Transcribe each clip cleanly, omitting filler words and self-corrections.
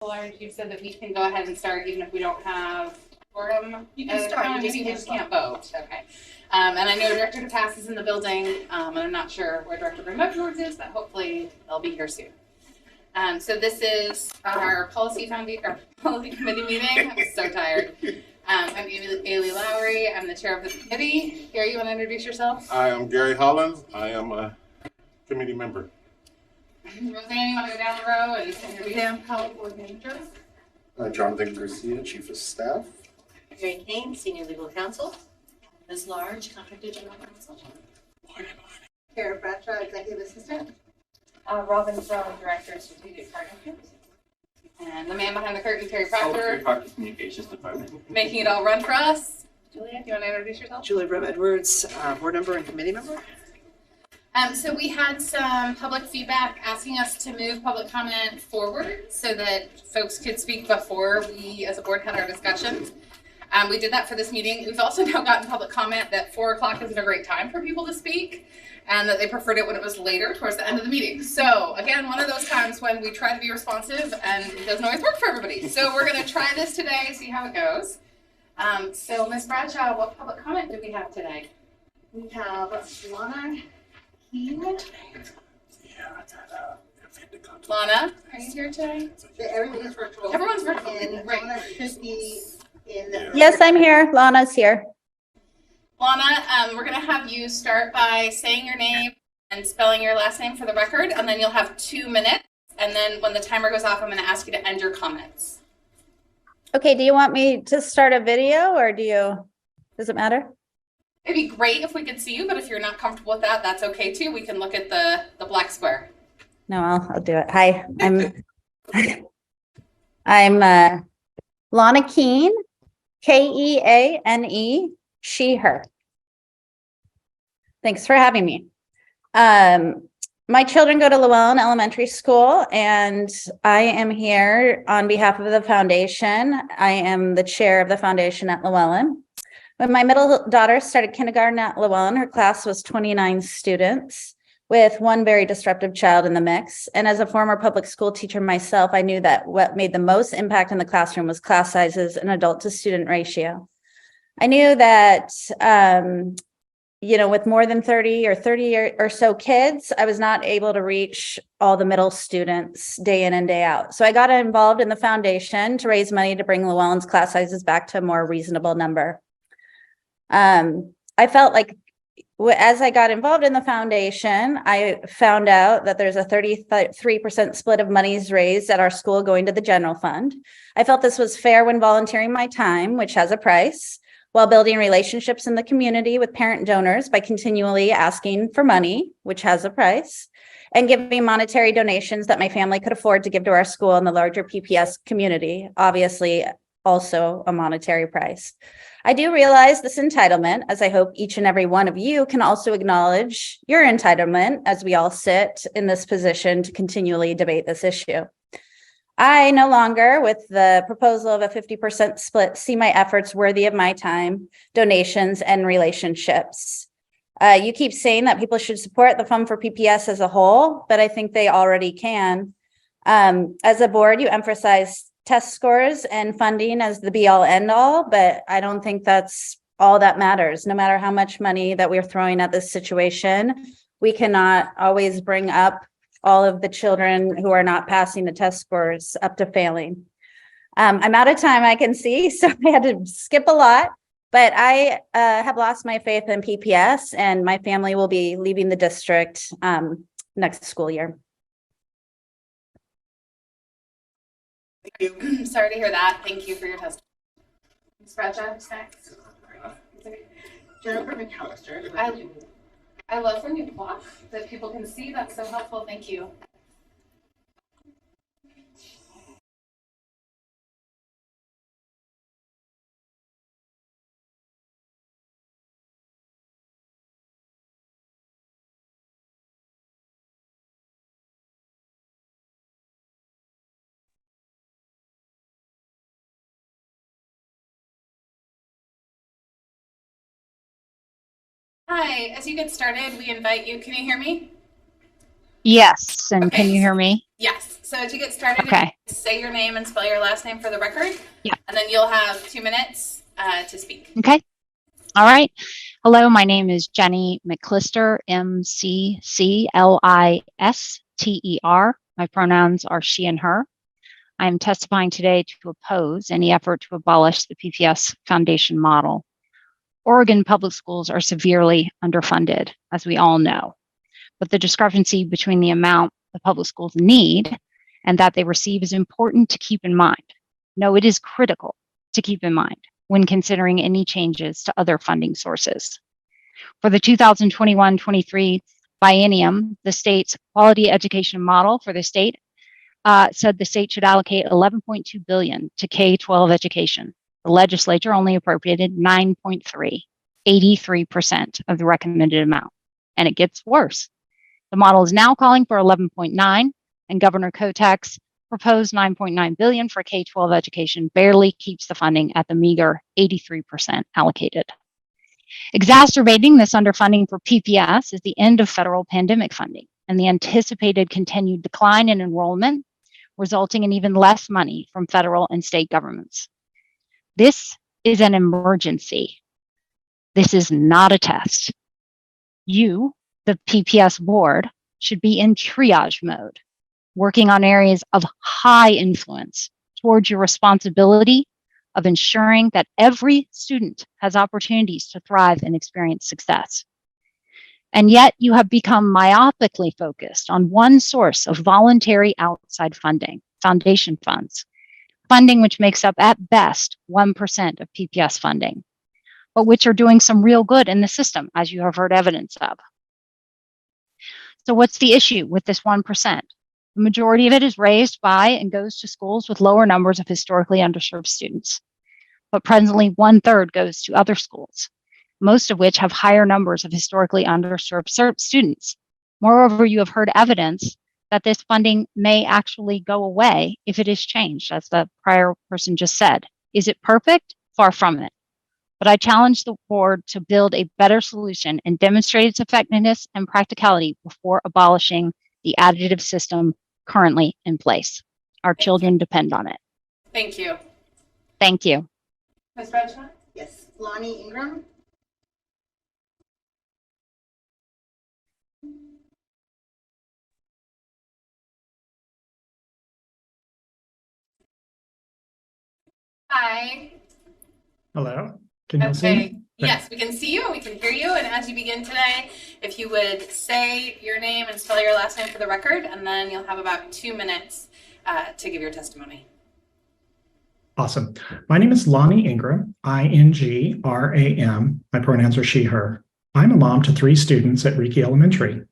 Large, you said that we can go ahead and start even if we don't have quorum. You can start. You just can't vote. Okay. And I know Director DePass is in the building, and I'm not sure where Director Edwards is, but hopefully they'll be here soon. So this is our policy committee meeting. I'm so tired. I'm Ailey Lowry. I'm the chair of the committee. Gary, you want to introduce yourself? I am Gary Hollins. I am a committee member. Roseanne, you want to go down the row and introduce them? Coordinators. Jonathan Garcia, Chief of Staff. Mary Kane, Senior Legal Counsel. Ms. Large, Contractor General Counsel. Kara Bradshaw, Executive Assistant. Robin Brown, Director of Strategic Partnerships. And the man behind the curtain, Terry Proctor. Proctor Communications Department. Making it all run for us. Julia, do you want to introduce yourself? Julia Edwards, board member and committee member. So we had some public feedback asking us to move public comment forward so that folks could speak before we as a board had our discussions. We did that for this meeting. We've also now gotten public comment that 4 o'clock isn't a great time for people to speak and that they preferred it when it was later towards the end of the meeting. So again, one of those times when we try to be responsive and it doesn't always work for everybody. So we're going to try this today, see how it goes. So Ms. Bradshaw, what public comment do we have today? We have Lana Keene. Lana, are you here today? Everything is virtual. Everyone's virtual. And Right. Lana should be in the. Yes, I'm here. Lana's here. Lana, we're going to have you start by saying your name and spelling your last name for the record, and then you'll have 2 minutes. And then when the timer goes off, I'm going to ask you to end your comments. Okay, do you want me to start a video or does it matter? It'd be great if we could see you, but if you're not comfortable with that, that's okay too. We can look at the black square. No, I'll do it. Hi, I'm Lana Keene, Keane, she, her. Thanks for having me. My children go to Llewellyn Elementary School, and I am here on behalf of the foundation. I am the chair of the foundation at Llewellyn. When my middle daughter started kindergarten at Llewellyn, her class was 29 students with one very disruptive child in the mix. And as a former public school teacher myself, I knew that what made the most impact in the classroom was class sizes and adult to student ratio. I knew that, with more than 30 or so kids, I was not able to reach all the middle students day in and day out. So I got involved in the foundation to raise money to bring Llewellyn's class sizes back to a more reasonable number. I felt like as I got involved in the foundation, I found out that there's a 33% split of monies raised at our school going to the general fund. I felt this was fair when volunteering my time, which has a price, while building relationships in the community with parent donors by continually asking for money, which has a price, and giving monetary donations that my family could afford to give to our school and the larger PPS community, obviously also a monetary price. I do realize this entitlement, as I hope each and every one of you can also acknowledge your entitlement as we all sit in this position to continually debate this issue. I no longer, with the proposal of a 50% split, see my efforts worthy of my time, donations, and relationships. You keep saying that people should support the Fund for PPS as a whole, but I think they already can. As a board, you emphasize test scores and funding as the be-all end-all, but I don't think that's all that matters. No matter how much money that we're throwing at this situation, we cannot always bring up all of the children who are not passing the test scores up to failing. I'm out of time, I can see, so I had to skip a lot, but I have lost my faith in PPS, and my family will be leaving the district next school year. Thank you. Sorry to hear that. Thank you for your testimony. Ms. Bradshaw, next. Jennifer McAllister. I love when you walk that people can see. That's so helpful. Thank you. Hi, as you get started, we invite you. Can you hear me? Yes, and Okay. can you hear me? Yes. So to get started, Okay. say your name and spell your last name for the record. Yeah. And then you'll have 2 minutes to speak. Okay. All right. Hello, my name is Jenny McClister, MCCLISTER. My pronouns are she and her. I am testifying today to oppose any effort to abolish the PPS Foundation model. Oregon public schools are severely underfunded, as we all know. But the discrepancy between the amount the public schools need and that they receive is important to keep in mind. No, it is critical to keep in mind when considering any changes to other funding sources. For the 2021-23 biennium, the state's quality education model for the state said the state should allocate $11.2 billion to K-12 education. The legislature only appropriated 9.3, 83% of the recommended amount. And it gets worse. The model is now calling for 11.9, and Governor Kotek's proposed 9.9 billion for K-12 education barely keeps the funding at the meager 83% allocated. Exacerbating this underfunding for PPS is the end of federal pandemic funding and the anticipated continued decline in enrollment, resulting in even less money from federal and state governments. This is an emergency. This is not a test. You, the PPS board, should be in triage mode, working on areas of high influence towards your responsibility of ensuring that every student has opportunities to thrive and experience success. And yet you have become myopically focused on one source of voluntary outside funding, foundation funds, funding which makes up at best 1% of PPS funding, but which are doing some real good in the system, as you have heard evidence of. So what's the issue with this 1%? The majority of it is raised by and goes to schools with lower numbers of historically underserved students. But presently, 1/3 goes to other schools, most of which have higher numbers of historically underserved students. Moreover, you have heard evidence that this funding may actually go away if it is changed, as the prior person just said. Is it perfect? Far from it. But I challenge the board to build a better solution and demonstrate its effectiveness and practicality before abolishing the additive system currently in place. Our children depend on it. Thank you. Thank you. Ms. Bradshaw? Yes, Lonnie Ingram. Hi. Hello, can you see Okay. me? Yes, we can see you and we can hear you. And as you begin today, if you would say your name and spell your last name for the record, and then you'll have about 2 minutes to give your testimony. Awesome. My name is Lonnie Ingram, INGRAM. My pronouns are she, her. I'm a mom to 3 students at Reiki Elementary.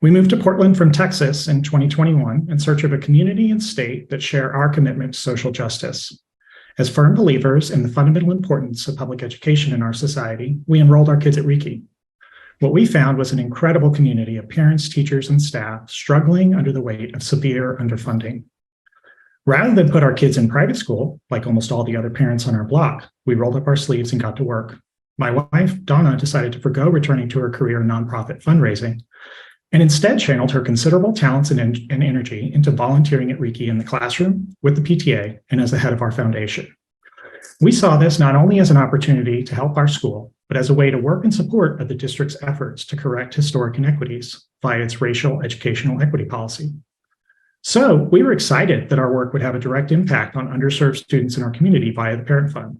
We moved to Portland from Texas in 2021 in search of a community and state that share our commitment to social justice. As firm believers in the fundamental importance of public education in our society, we enrolled our kids at Reiki. What we found was an incredible community of parents, teachers, and staff struggling under the weight of severe underfunding. Rather than put our kids in private school, like almost all the other parents on our block, we rolled up our sleeves and got to work. My wife, Donna, decided to forgo returning to her career in nonprofit fundraising and instead channeled her considerable talents and energy into volunteering at Reiki in the classroom, with the PTA, and as the head of our foundation. We saw this not only as an opportunity to help our school, but as a way to work in support of the district's efforts to correct historic inequities via its racial educational equity policy. So we were excited that our work would have a direct impact on underserved students in our community via the Parent Fund.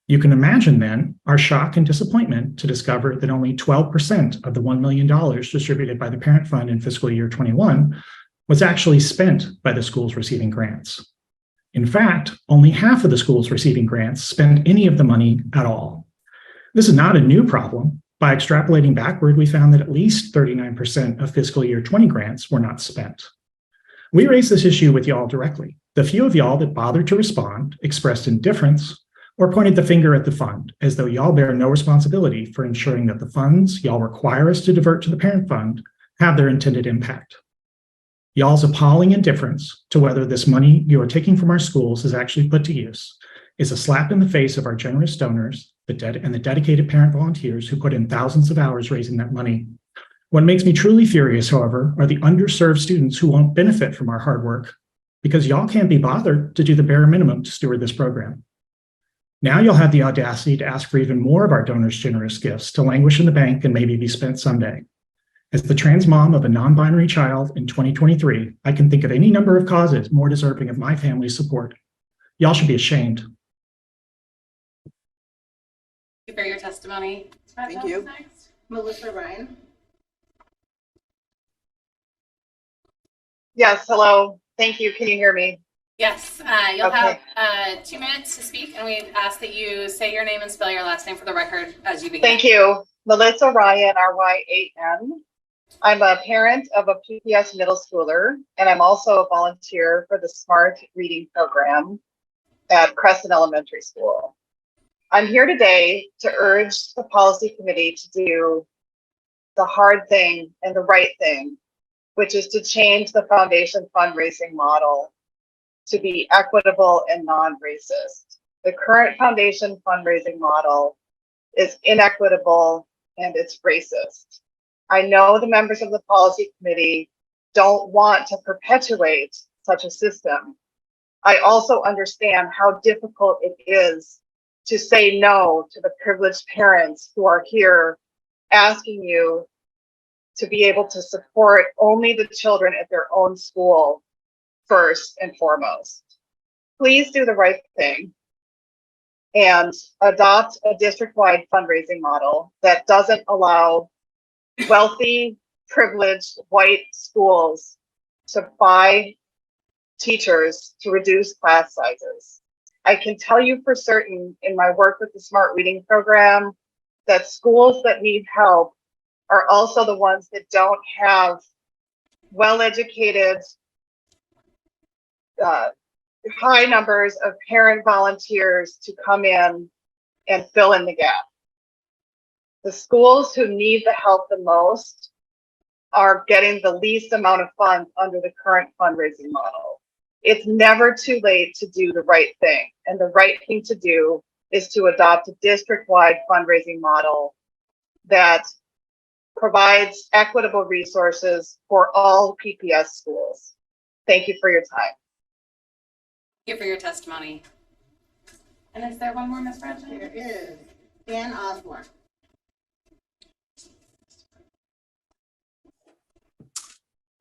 You can imagine then our shock and disappointment to discover that only 12% of the $1 million distributed by the Parent Fund in fiscal year 21 was actually spent by the schools receiving grants. In fact, only half of the schools receiving grants spent any of the money at all. This is not a new problem. By extrapolating backward, we found that at least 39% of fiscal year 20 grants were not spent. We raised this issue with y'all directly. The few of y'all that bothered to respond expressed indifference or pointed the finger at the fund, as though y'all bear no responsibility for ensuring that the funds y'all require us to divert to the Parent Fund have their intended impact. Y'all's appalling indifference to whether this money you are taking from our schools is actually put to use is a slap in the face of our generous donors and the dedicated parent volunteers who put in thousands of hours raising that money. What makes me truly furious, however, are the underserved students who won't benefit from our hard work because y'all can't be bothered to do the bare minimum to steward this program. Now you'll have the audacity to ask for even more of our donors' generous gifts to languish in the bank and maybe be spent someday. As the trans mom of a non-binary child in 2023, I can think of any number of causes more deserving of my family's support. Y'all should be ashamed. Thank you for your testimony. Thank you. Next. Melissa Ryan. Yes, hello. Thank you. Can you hear me? Yes, you'll Okay. have 2 minutes to speak, and we ask that you say your name and spell your last name for the record as you begin. Thank you. Melissa Ryan, R-Y-A-N. I'm a parent of a PPS middle schooler, and I'm also a volunteer for the Smart Reading Program at Crescent Elementary School. I'm here today to urge the policy committee to do the hard thing and the right thing, which is to change the foundation fundraising model to be equitable and non-racist. The current foundation fundraising model is inequitable and it's racist. I know the members of the policy committee don't want to perpetuate such a system. I also understand how difficult it is to say no to the privileged parents who are here asking you to be able to support only the children at their own school first and foremost. Please do the right thing and adopt a district-wide fundraising model that doesn't allow wealthy, privileged white schools to buy teachers to reduce class sizes. I can tell you for certain in my work with the Smart Reading Program that schools that need help are also the ones that don't have well-educated, high numbers of parent volunteers to come in and fill in the gap. The schools who need the help the most are getting the least amount of funds under the current fundraising model. It's never too late to do the right thing. And the right thing to do is to adopt a district-wide fundraising model that provides equitable resources for all PPS schools. Thank you for your time. Thank you for your testimony. And is there one more, Ms. Bradshaw? There is Dan Osborne.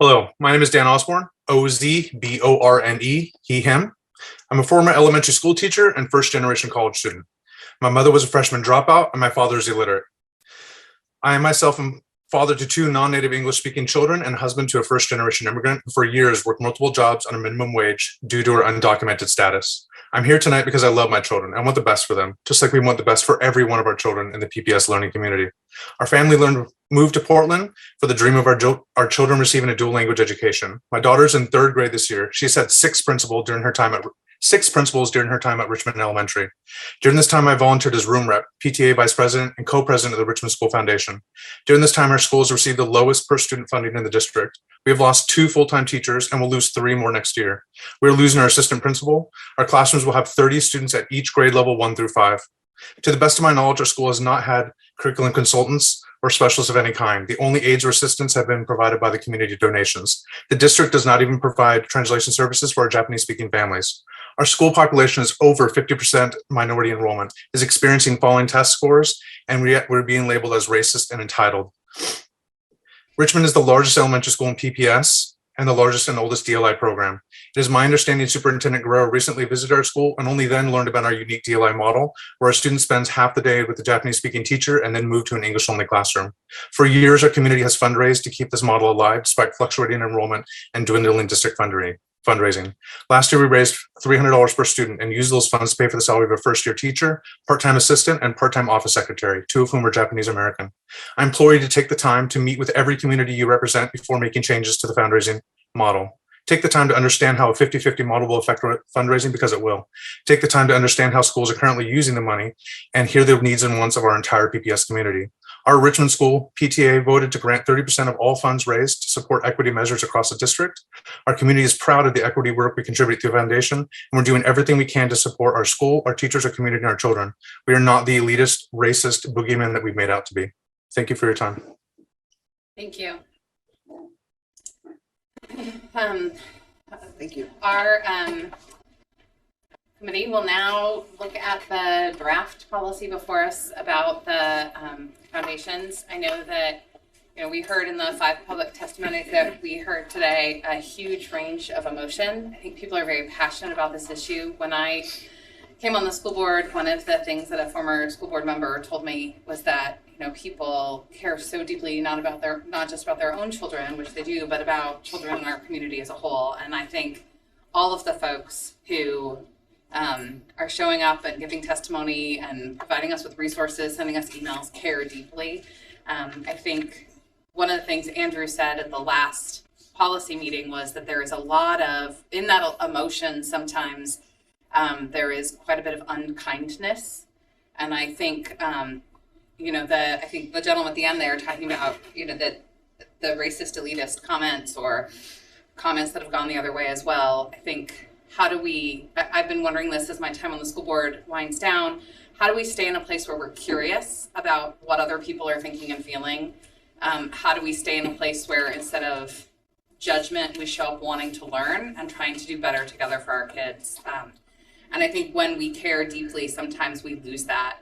Hello, my name is Dan Osborne, O-Z-B-O-R-N-E, he, him. I'm a former elementary school teacher and first-generation college student. My mother was a freshman dropout, and my father is illiterate. I myself am father to 2 non-native English-speaking children and husband to a first-generation immigrant who for years worked multiple jobs on a minimum wage due to her undocumented status. I'm here tonight because I love my children and want the best for them, just like we want the best for every one of our children in the PPS learning community. Our family moved to Portland for the dream of our children receiving a dual language education. My daughter's in 3rd grade this year. She's had 6 principals during her time at Richmond Elementary. During this time, I volunteered as room rep, PTA vice president, and co-president of the Richmond School Foundation. During this time, our school has received the lowest per student funding in the district. We have lost 2 full-time teachers and will lose 3 more next year. We are losing our assistant principal. Our classrooms will have 30 students at each grade level 1 through 5. To the best of my knowledge, our school has not had curriculum consultants or specialists of any kind. The only aides or assistants have been provided by the community donations. The district does not even provide translation services for our Japanese-speaking families. Our school population is over 50% minority enrollment, is experiencing falling test scores, and we're being labeled as racist and entitled. Richmond is the largest elementary school in PPS and the largest and oldest DLI program. It is my understanding Superintendent Guerrero recently visited our school and only then learned about our unique DLI model, where a student spends half the day with a Japanese-speaking teacher and then move to an English-only classroom. For years, our community has fundraised to keep this model alive, despite fluctuating enrollment and dwindling district fundraising. Last year, we raised $300 per student and used those funds to pay for the salary of a first-year teacher, part-time assistant, and part-time office secretary, 2 of whom are Japanese American. I implore you to take the time to meet with every community you represent before making changes to the fundraising model. Take the time to understand how a 50-50 model will affect fundraising, because it will. Take the time to understand how schools are currently using the money and hear the needs and wants of our entire PPS community. Our Richmond School PTA voted to grant 30% of all funds raised to support equity measures across the district. Our community is proud of the equity work we contribute to the foundation, and we're doing everything we can to support our school, our teachers, our community, and our children. We are not the elitist, racist boogeyman that we've made out to be. Thank you for your time. Thank you. Thank you. Our committee will now look at the draft policy before us about the foundations. I know that, you know, we heard in the 5 public testimonies that we heard today a huge range of emotion. I think people are very passionate about this issue. When I came on the school board, one of the things that a former school board member told me was that, you know, people care so deeply not just about their own children, which they do, but about children in our community as a whole. And I think all of the folks who are showing up and giving testimony and providing us with resources, sending us emails, care deeply. I think one of the things Andrew said at the last policy meeting was that there is a lot of, in that emotion sometimes, there is quite a bit of unkindness. And I think, you know, I think the gentleman at the end there talking about, you know, that the racist, elitist comments or comments that have gone the other way as well. I think, I've been wondering this as my time on the school board winds down, how do we stay in a place where we're curious about what other people are thinking and feeling? How do we stay in a place where instead of judgment, we show up wanting to learn and trying to do better together for our kids? And I think when we care deeply, sometimes we lose that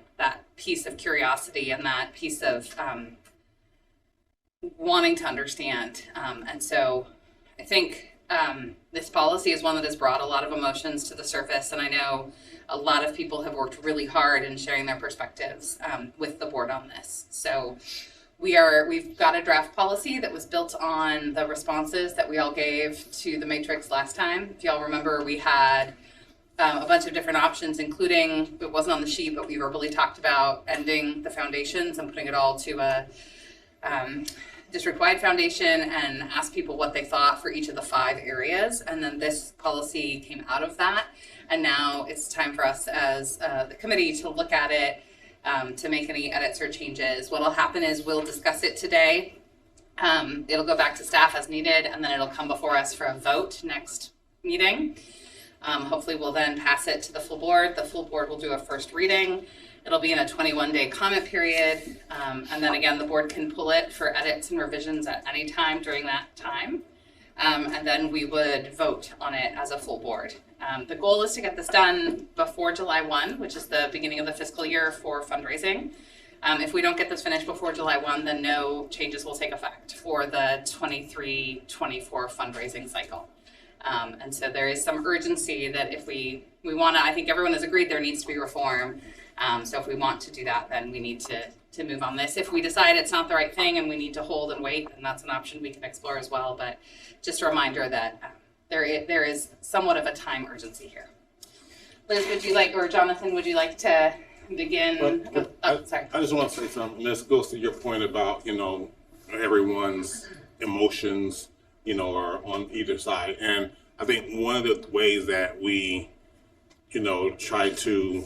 piece of curiosity and that piece of wanting to understand. And so I think this policy is one that has brought a lot of emotions to the surface, and I know a lot of people have worked really hard in sharing their perspectives with the board on this. So we've got a draft policy that was built on the responses that we all gave to the matrix last time. If y'all remember, we had a bunch of different options, including, it wasn't on the sheet, but we verbally talked about ending the foundations and putting it all to a district-wide foundation and ask people what they thought for each of the 5 areas. And then this policy came out of that. And now it's time for us as the committee to look at it, to make any edits or changes. What'll happen is we'll discuss it today. It'll go back to staff as needed, and then it'll come before us for a vote next meeting. Hopefully we'll then pass it to the full board. The full board will do a first reading. It'll be in a 21-day comment period. And then again, the board can pull it for edits and revisions at any time during that time. And then we would vote on it as a full board. The goal is to get this done before July 1, which is the beginning of the fiscal year for fundraising. If we don't get this finished before July 1, then no changes will take effect for the 23-24 fundraising cycle. And so there is some urgency that if we want to, I think everyone has agreed there needs to be reform. So if we want to do that, then we need to move on this. If we decide it's not the right thing and we need to hold and wait, then that's an option we can explore as well. But just a reminder that there is somewhat of a time urgency here. Liz, would you like, or Jonathan, would you like to begin? Sorry. I just want to say something. This goes to your point about, you know, everyone's emotions, you know, are on either side. And I think one of the ways that we, you know, try to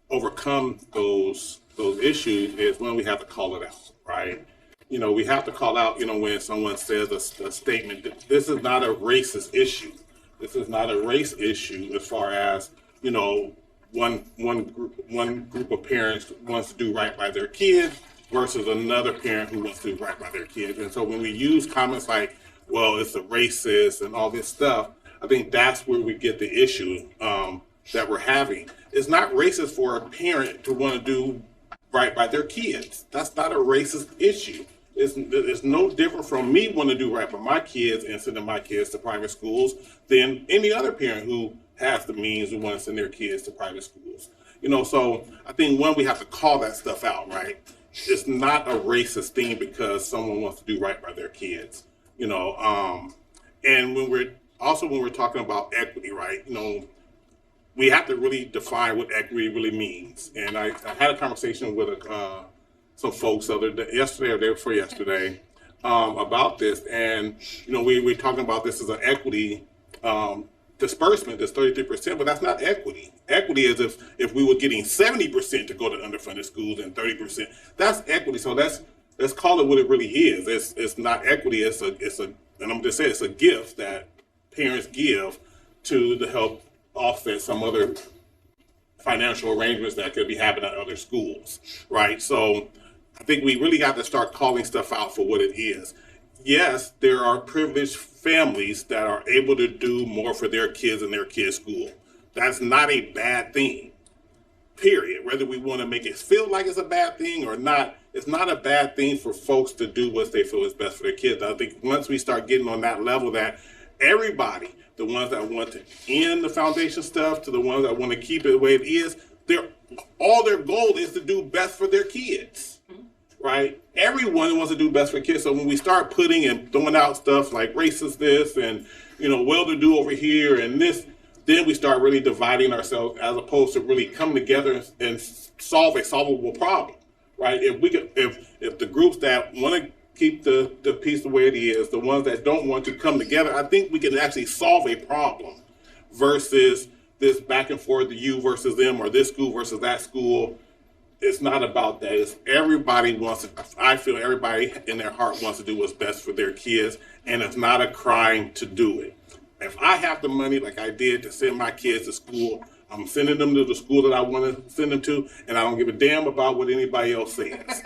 overcome those issues is when we have to call it out, right? You know, we have to call out, you know, when someone says a statement, this is not a racist issue. This is not a race issue as far as, you know, one group of parents wants to do right by their kids versus another parent who wants to do right by their kids. And so when we use comments like, well, it's a racist and all this stuff, I think that's where we get the issue that we're having. It's not racist for a parent to want to do right by their kids. That's not a racist issue. It's no different from me wanting to do right by my kids and sending my kids to private schools than any other parent who has the means to want to send their kids to private schools. You know, so I think we have to call that stuff out, right? It's not a racist thing because someone wants to do right by their kids, you know. And when we're talking about equity, right, you know, we have to really define what equity really means. And I had a conversation with some folks yesterday or day before yesterday about this. And, you know, we're talking about this as an equity disbursement, that's 33%, but that's not equity. Equity is if we were getting 70% to go to underfunded schools and 30%, that's equity. So let's call it what it really is. It's not equity, and I'm just saying it's a gift that parents give to help offset some other financial arrangements that could be happening at other schools, right? So I think we really got to start calling stuff out for what it is. Yes, there are privileged families that are able to do more for their kids in their kids' school. That's not a bad thing, period. Whether we want to make it feel like it's a bad thing or not, it's not a bad thing for folks to do what they feel is best for their kids. I think once we start getting on that level that everybody, the ones that want to end the foundation stuff to the ones that want to keep it the way it is, all their goal is to do best for their kids, right? Everyone wants to do best for kids. So when we start putting and throwing out stuff like racist this and, well-to-do over here and this, then we start really dividing ourselves as opposed to really coming together and solve a solvable problem, right? If the groups that want to keep the piece the way it is, the ones that don't want to come together, I think we can actually solve a problem versus this back and forth, the you versus them or this school versus that school. It's not about that. It's everybody wants to, I feel everybody in their heart wants to do what's best for their kids, and it's not a crime to do it. If I have the money like I did to send my kids to school, I'm sending them to the school that I want to send them to, and I don't give a damn about what anybody else says.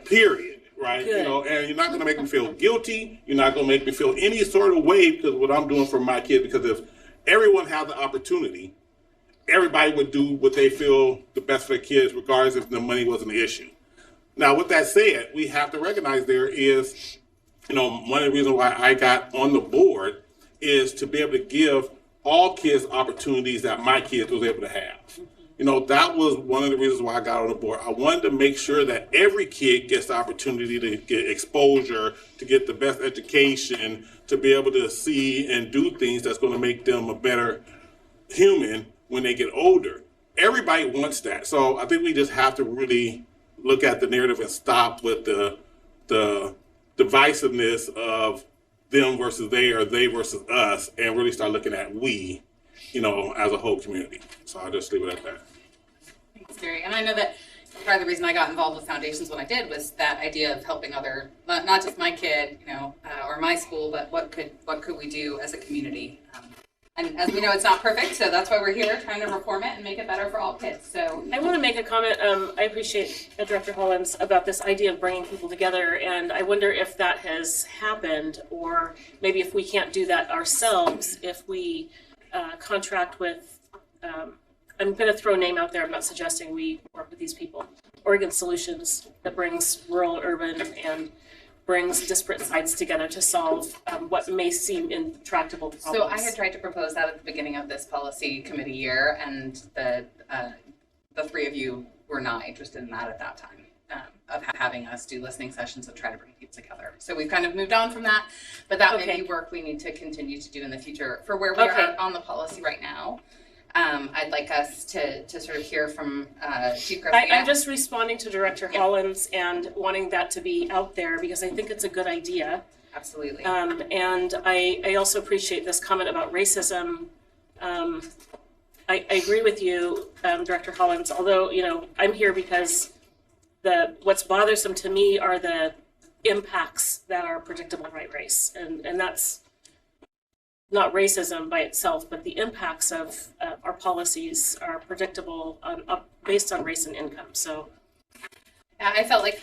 Period. Right? Good. And you're not going to make me feel guilty. You're not going to make me feel any sort of way because of what I'm doing for my kids. Because if everyone had the opportunity, everybody would do what they feel the best for their kids, regardless if the money wasn't an issue. Now, with that said, we have to recognize there is, one of the reasons why I got on the board is to be able to give all kids opportunities that my kids was able to have. That was one of the reasons why I got on the board. I wanted to make sure that every kid gets the opportunity to get exposure, to get the best education, to be able to see and do things that's going to make them a better human when they get older. Everybody wants that. So I think we just have to really look at the narrative and stop with the divisiveness of them versus they or they versus us, and really start looking at we, as a whole community. So I'll just leave it at that. Thanks, Gary. And I know that part of the reason I got involved with foundations when I did was that idea of helping other, not just my kid, or my school, but what could we do as a community? And as we know, it's not perfect, so that's why we're here, trying to reform it and make it better for all kids. So I want to make a comment. I appreciate Director Hollins about this idea of bringing people together, and I wonder if that has happened, or maybe if we can't do that ourselves, if we contract with, I'm going to throw a name out there, I'm not suggesting we work with these people, Oregon Solutions, that brings rural and urban and brings disparate sites together to solve what may seem intractable problems. So I had tried to propose that at the beginning of this policy committee year, and the three of you were not interested in that at that time, of having us do listening sessions and try to bring people together. So we've kind of moved on from that, but that may be work we need to continue to do in the future for where we are on the policy right now. I'd like us to sort of hear from Chief Garcia. I'm just responding to Director Hollins and wanting that to be out there because I think it's a good idea. Absolutely. And I also appreciate this comment about racism. I agree with you, Director Hollins, although, I'm here because what's bothersome to me are the impacts that are predictable right race. And that's not racism by itself, but the impacts of our policies are predictable based on race and income. So I felt like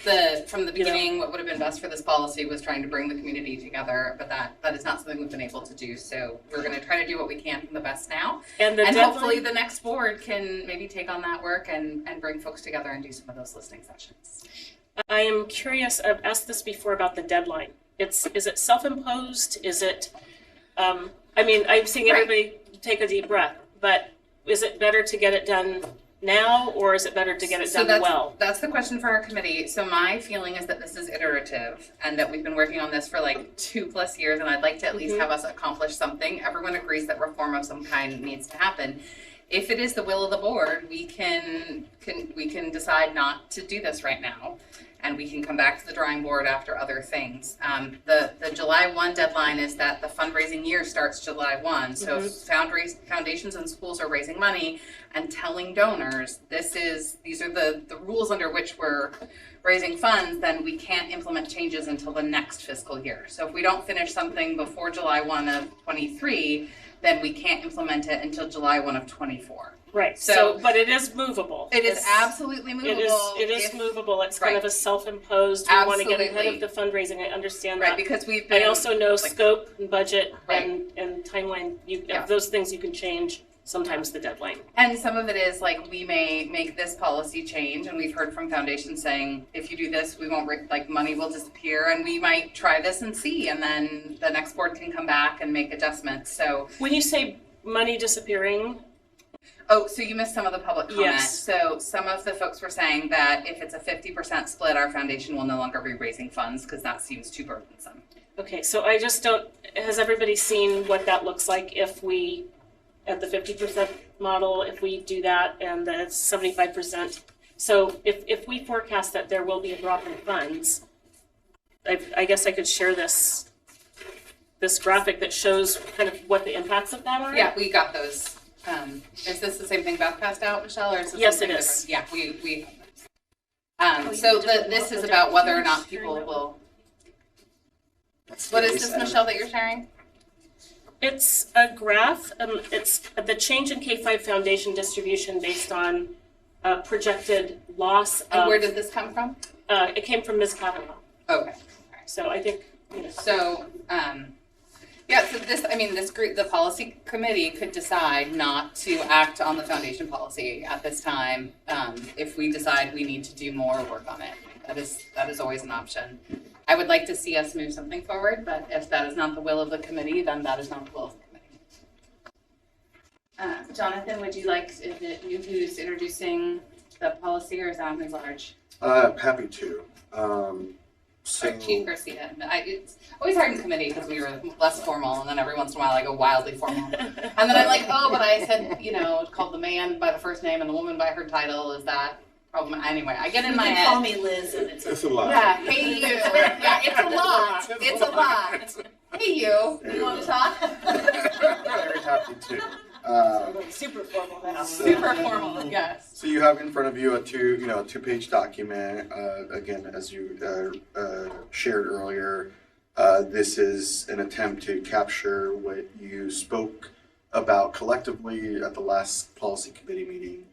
from the beginning, what would have been best for this policy was trying to bring the community together, but that is not something we've been able to do. So we're going to try to do what we can from the best now. And hopefully the next board can maybe take on that work and bring folks together and do some of those listening sessions. I am curious, I've asked this before about the deadline. Is it self-imposed? Is it, I'm seeing everybody take a deep breath, but is it better to get it done now, or is it better to get it done well? That's the question for our committee. So my feeling is that this is iterative and that we've been working on this for like 2+ years, and I'd like to at least have us accomplish something. Everyone agrees that reform of some kind needs to happen. If it is the will of the board, we can decide not to do this right now, and we can come back to the drawing board after other things. The July 1 deadline is that the fundraising year starts July 1. So if foundations and schools are raising money and telling donors, these are the rules under which we're raising funds, then we can't implement changes until the next fiscal year. So if we don't finish something before July 1 of 23, then we can't implement it until July 1 of 24. Right, So- so, but it is movable. It is It's- absolutely movable. It is if- movable. It's kind of Right. a self-imposed, we want to get ahead Absolutely. of the fundraising. I understand Right, that. because we've been. I also know like- scope and budget Right. and timeline, Yeah. those things you can change sometimes the deadline. And some of it is like, we may make this policy change, and we've heard from foundations saying, if you do this, we won't, like, money will disappear, and we might try this and see, and then the next board can come back and make adjustments, so. When you say money disappearing, Oh, so you missed some of the public comment. Yes. So some of the folks were saying that if it's a 50% split, our foundation will no longer be raising funds, because that seems too burdensome. okay, so I just don't, has everybody seen what that looks like if we, at the 50% model, if we do that and the 75%? So if we forecast that there will be a drop in funds, I guess I could share this graphic that shows kind of what the impacts of that are. Yeah, we got those. Is this the same thing Beth passed out, Michelle, or is this Yes, something it is. different? Yeah, we. So this is about whether or not people will. What is this, Michelle, that you're sharing? It's a graph. It's the change in K-5 foundation distribution based on projected loss of. And where did this come from? It came from Ms. Kavanaugh. Okay. So I think, So, yeah, so this group, the policy committee could decide not to act on the foundation policy at this time, if we decide we need to do more work on it. That is always an option. I would like to see us move something forward, but if that is not the will of the committee, then that is not the will of the committee. Jonathan, would you like, is it you who's introducing the policy, or is that Ms. Large? Happy to. So, Or Chief Garcia? It's always hard in committee because we were less formal, and then every once in a while I go wildly formal. And then I'm like, oh, but I said, called the man by the first name and the woman by her title. Is that problem? Anyway, I get in my You head. can call me Liz and it's It's a lot. Yeah, hey you. Yeah, it's a lot. It's a lot. Hey you. You want to talk? very happy to. super formal now. Super formal, yes. So you have in front of you a two-page document. Again, as you shared earlier, this is an attempt to capture what you spoke about collectively at the last policy committee meeting.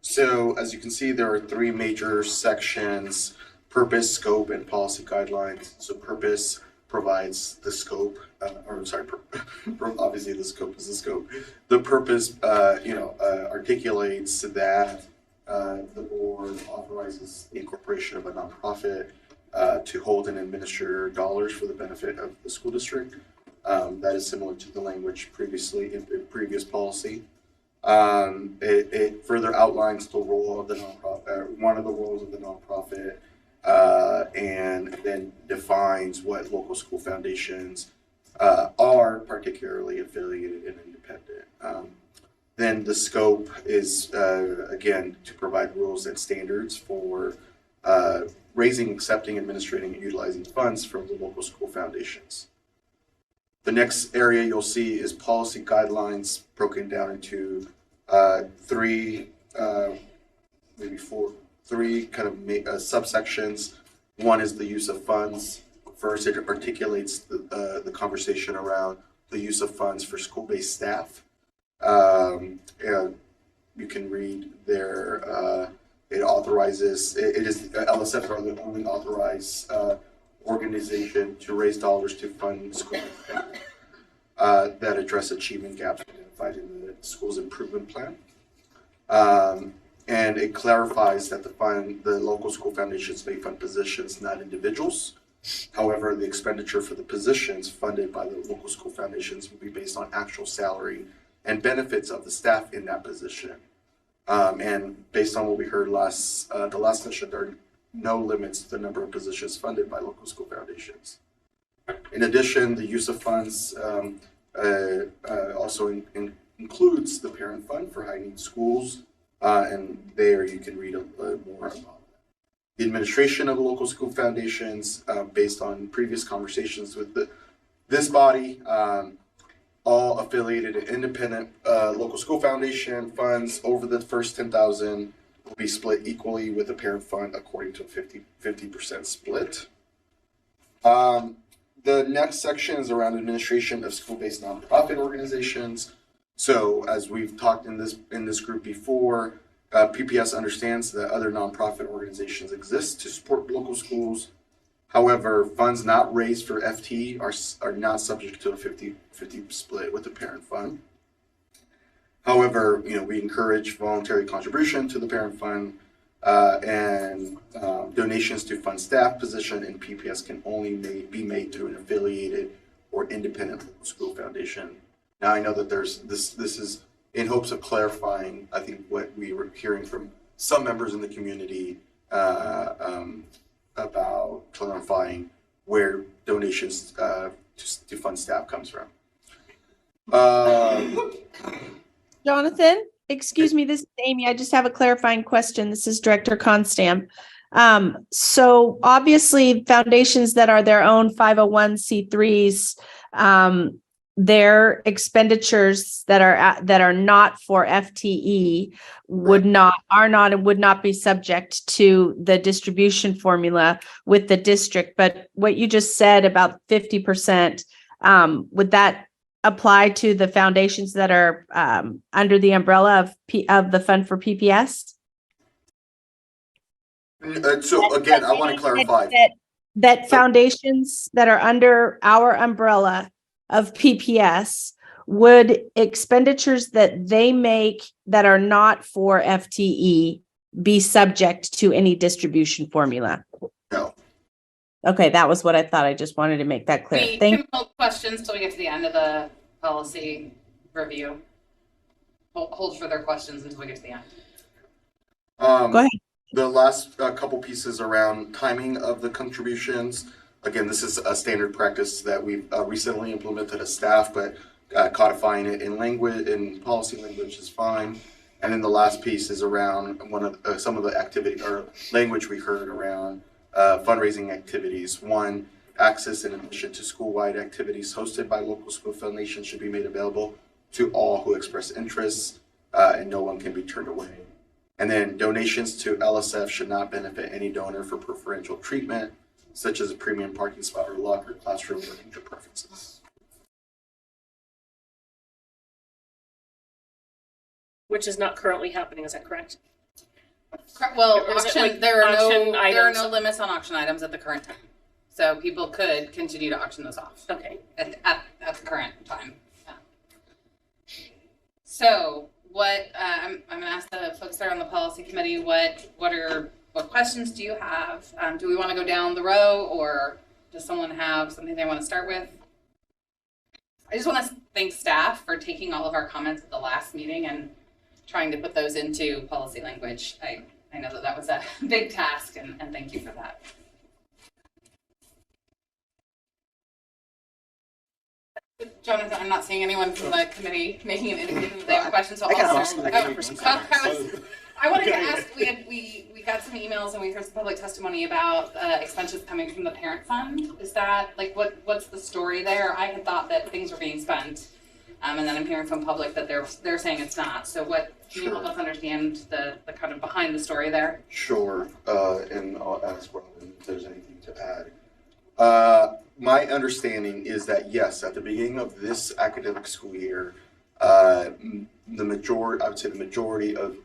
So as you can see, there are three major sections: purpose, scope, and policy guidelines. So purpose provides the scope, obviously the scope is the scope. The purpose, articulates that the board authorizes the incorporation of a nonprofit to hold and administer dollars for the benefit of the school district. That is similar to the language previously in previous policy. It further outlines the role of the nonprofit, one of the roles of the nonprofit, and then defines what local school foundations are particularly affiliated and independent. Then the scope is, again, to provide rules and standards for raising, accepting, administrating, and utilizing funds from the local school foundations. The next area you'll see is policy guidelines broken down into three kind of subsections. One is the use of funds. First, it articulates the conversation around the use of funds for school-based staff. And you can read there, it authorizes, it is, LSF are the only authorized organization to raise dollars to fund school that address achievement gaps identified in the school's improvement plan. And it clarifies that the local school foundations may fund positions, not individuals. However, the expenditure for the positions funded by the local school foundations will be based on actual salary and benefits of the staff in that position. And based on what we heard the last session, there are no limits to the number of positions funded by local school foundations. In addition, the use of funds also includes the parent fund for high-need schools, and there you can read more about that. The administration of local school foundations, based on previous conversations with this body, all affiliated and independent local school foundation funds over the first 10,000 will be split equally with the parent fund according to a 50% split. The next section is around administration of school-based nonprofit organizations. So as we've talked in this group before, PPS understands that other nonprofit organizations exist to support local schools. However, funds not raised for FT are not subject to a 50-50 split with the parent fund. However, we encourage voluntary contribution to the parent fund, and donations to fund staff position in PPS can only be made through an affiliated or independent local school foundation. Now, I know that this is in hopes of clarifying, I think, what we were hearing from some members in the community about clarifying where donations to fund staff comes from. Jonathan, excuse me, this is Amy. I just have a clarifying question. This is Director Constam. So obviously foundations that are their own 501c3s, their expenditures that are not for FTE would not be subject to the distribution formula with the district. But what you just said about 50%, would that apply to the foundations that are under the umbrella of the fund for PPS? So again, I want to clarify that foundations that are under our umbrella of PPS, would expenditures that they make that are not for FTE be subject to any distribution formula? No. Okay, that was what I thought. I just wanted to make that clear. We can hold questions till we get to the end of the policy review. Hold further questions until we get to the end. Go ahead. The last couple pieces around timing of the contributions. Again, this is a standard practice that we've recently implemented as staff, but codifying it in policy language is fine. And then the last piece is around some of the activity or language we heard around fundraising activities. One, access and admission to school-wide activities hosted by local school foundations should be made available to all who express interest, and no one can be turned away. And then donations to LSF should not benefit any donor for preferential treatment, such as a premium parking spot or locker, classroom, or teacher preferences. Which is not currently happening, is that correct? Well, Or is it auction, like there are items? no limits on auction items at the current time. So people could continue to auction those off. Okay. At the current time. Yeah. So what I'm gonna ask the folks that are on the policy committee, what questions do you have? Do we want to go down the row, or does someone have something they want to start with? I just want to thank staff for taking all of our comments at the last meeting and trying to put those into policy language. I know that was a big task, and thank you for that. Jonathan, I'm not seeing anyone from the committee making an indication that they have questions. So I wanted to ask, we got some emails and we heard some public testimony about expenses coming from the parent fund. Is that what's the story there? I had thought that things were being spent, and then I'm hearing from public that they're saying it's not. So can you help us understand the kind of behind the story there? Sure, and I'll ask Robin if there's anything to add. My understanding is that yes, at the beginning of this academic school year, I would say the majority of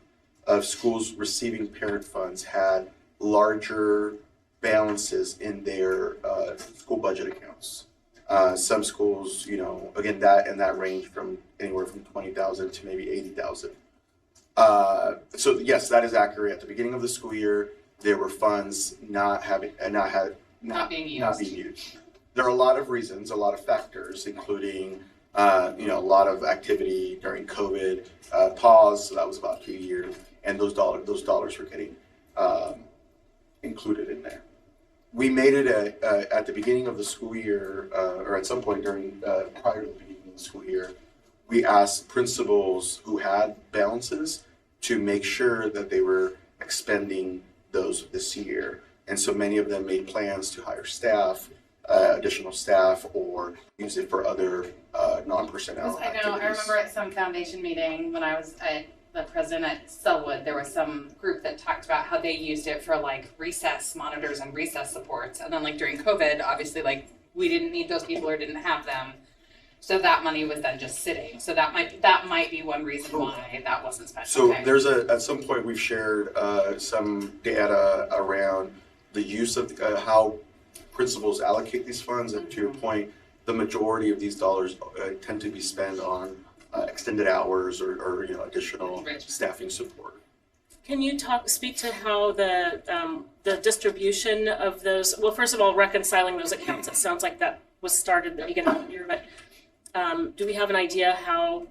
schools receiving parent funds had larger balances in their school budget accounts. Some schools, again, that range from anywhere from 20,000 to maybe 80,000. So yes, that is accurate. At the beginning of the school year, there were funds not being used. There are a lot of reasons, a lot of factors, including a lot of activity during COVID pause. So that was about 2 years, and those dollars were getting included in there. We made it at the beginning of the school year, or at some point during prior to the beginning of the school year. We asked principals who had balances to make sure that they were expending those this year, and so many of them made plans to hire staff. Additional staff, or use it for other non-personnel activities. I remember at some foundation meeting when I was the president at Selwood, there was some group that talked about how they used it for recess monitors and recess supports, and then during COVID, obviously we didn't need those people or didn't have them. So that money was then just sitting. So that might be one reason why that wasn't spent. So Okay. there's at some point we've shared some data around the use of how principals allocate these funds, and to your point, the majority of these dollars tend to be spent on extended hours or additional staffing support. Can you speak to how the distribution of those, well, first of all, reconciling those accounts, it sounds like that was started at the beginning of the year, but do we have an idea how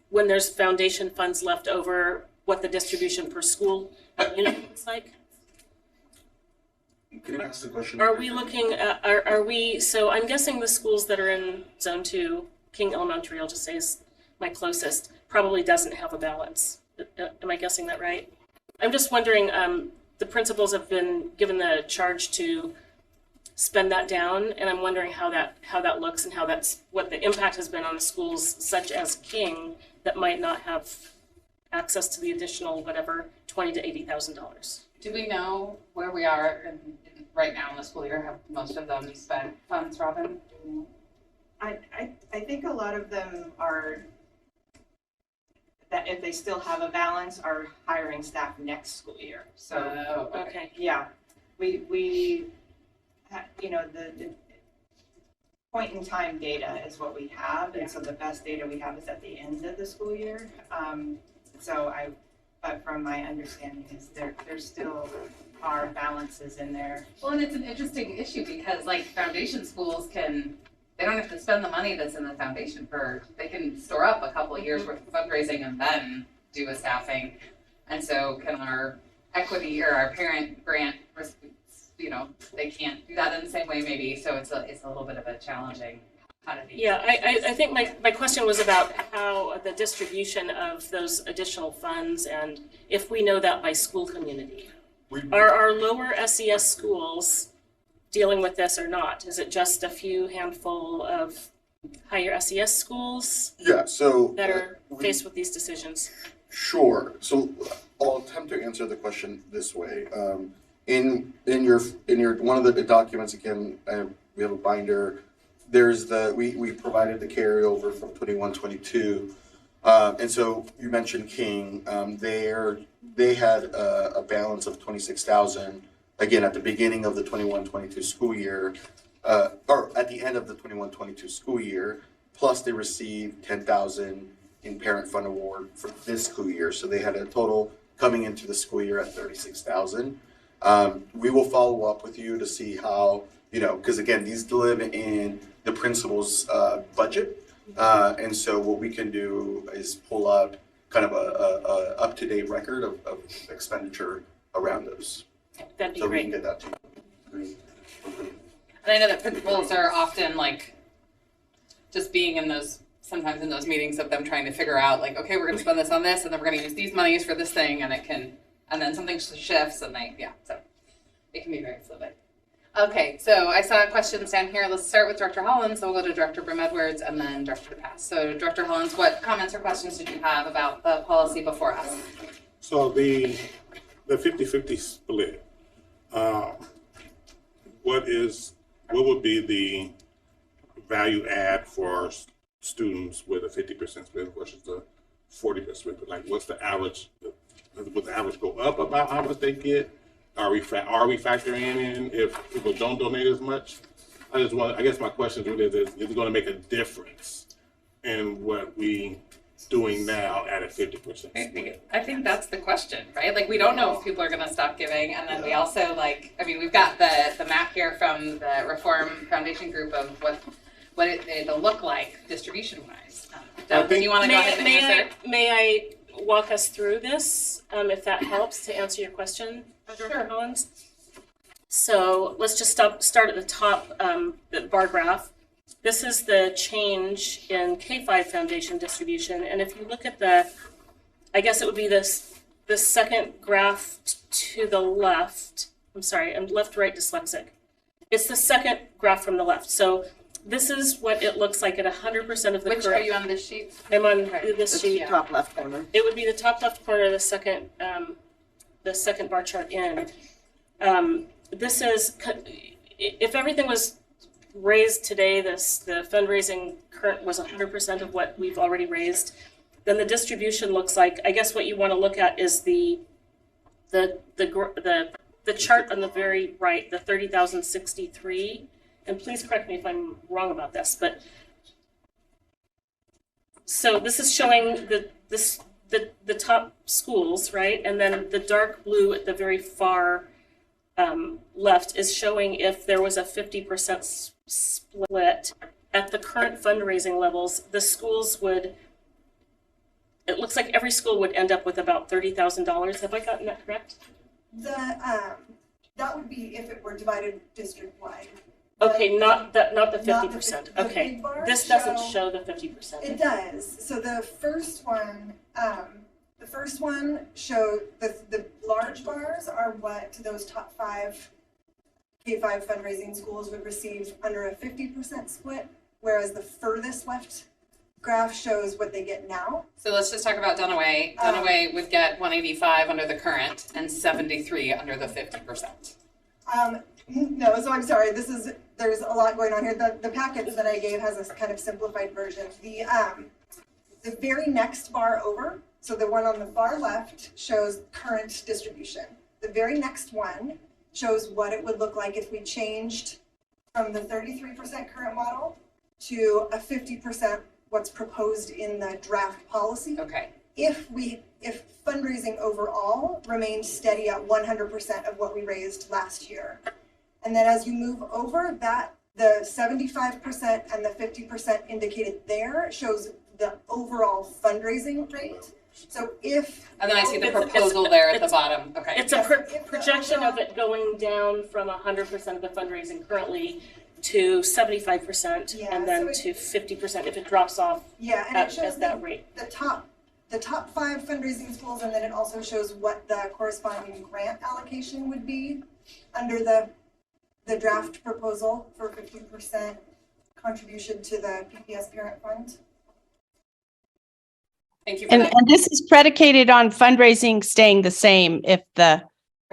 when there's foundation funds left over, what the distribution per school unit looks like? Can you ask the question? Are we looking at, so I'm guessing the schools that are in Zone 2, King Elementary, I'll just say is my closest, probably doesn't have a balance. Am I guessing that right? I'm just wondering, the principals have been given the charge to spend that down, and I'm wondering how that looks and what the impact has been on the schools such as King that might not have access to the additional whatever $20,000 to $80,000. Do we know where we are right now in the school year? Have most of them spent funds, Robin? I think a lot of them are, that if they still have a balance, are hiring staff next school year. So okay. Yeah, we the point in time data is what we have, and so the best data we have is at the end of the school year. But from my understanding is there still are balances in there. Well, and it's an interesting issue because like foundation schools they don't have to spend the money that's in the foundation they can store up a couple of years worth of fundraising and then do a staffing. And so can our equity or our parent grant, they can't do that in the same way maybe. So it's a little bit of a challenging. Yeah, I think my question was about how the distribution of those additional funds, and if we know that by school community. Are our lower SES schools dealing with this or not? Is it just a few handful of higher SES schools that are faced with these decisions? Sure. So I'll attempt to answer the question this way. In your one of the documents, again, we have a binder. There's we provided the carryover from 21-22, and so you mentioned King. They had a balance of $26,000 again at the beginning of the 21-22 school year, or at the end of the 21-22 school year. Plus, they received $10,000 in parent fund award for this school year, so they had a total coming into the school year at $36,000. We will follow up with you to see how. Because again, these live in the principal's budget, and so what we can do is pull up kind of a up-to-date record of expenditure around those. That'd be so great. We can get that to you. And I know that principals are often like just being sometimes in those meetings of them trying to figure out like, okay, we're going to spend this on this, and then we're going to use these monies for this thing, and then something shifts, and so it can be very fluid. Okay, so I saw questions down here. Let's start with Director Hollins, so we'll go to Director Brim-Edwards and then Director DePass. So Director Hollins, what comments or questions did you have about the policy before us? So the 50-50 split, what would be the value add for students with a 50% split versus the 40% split? Like what's the average? Would the average go up about how much they get? Are we factoring in if people don't donate as much? I guess my question really is it going to make a difference in what we doing now at a 50%? I think that's the question, right? Like we don't know if people are going to stop giving, and then we also we've got the map here from the Reform Foundation group of what it'll look like distribution wise. Do you want to go ahead and answer? May I walk us through this, if that helps to answer your question, Director Hollins? So let's just start at the top, the bar graph. This is the change in K-5 foundation distribution, and if you look at I guess it would be the second graph to the left. I'm sorry, I'm left-right dyslexic. It's the second graph from the left. So this is what it looks like at 100% of the Which are you on this sheet? I'm on this sheet. Top left corner. It would be the top left corner of the second bar chart in. This is, if everything was raised today, the fundraising current was 100% of what we've already raised, then the distribution looks like, I guess what you want to look at is the chart on the very right, the 30,063. And please correct me if I'm wrong about this, but so this is showing the top schools, right? And then the dark blue at the very far left is showing if there was a 50% split at the current fundraising levels, the schools would, it looks like every school would end up with about $30,000. Have I gotten that correct? That would be if it were divided district-wide. Okay, not the 50%. Okay, this doesn't show the 50%. It does. So the first one showed the large bars are what those top 5 K-5 fundraising schools would receive under a 50% split, whereas the furthest left graph shows what they get now. So let's just talk about Dunaway. Dunaway would get 185 under the current and 73 under the 50%. No, so I'm sorry. There's a lot going on here. The package that I gave has a kind of simplified version. The very next bar over, so the one on the far left shows current distribution. The very next one shows what it would look like if we changed from the 33% current model to a 50% what's proposed in the draft policy. Okay. If fundraising overall remained steady at 100% of what we raised last year. And then as you move over that, the 75% and the 50% indicated there shows the overall fundraising rate. So if... And then I see the proposal there at the bottom. Okay. It's a projection of it going down from 100% of the fundraising currently to 75% and then to 50% if it drops off at that rate. The top 5 fundraising schools, and then it also shows what the corresponding grant allocation would be under the draft proposal for 50% contribution to the PPS parent fund. Thank you for And that. this is predicated on fundraising staying the same if the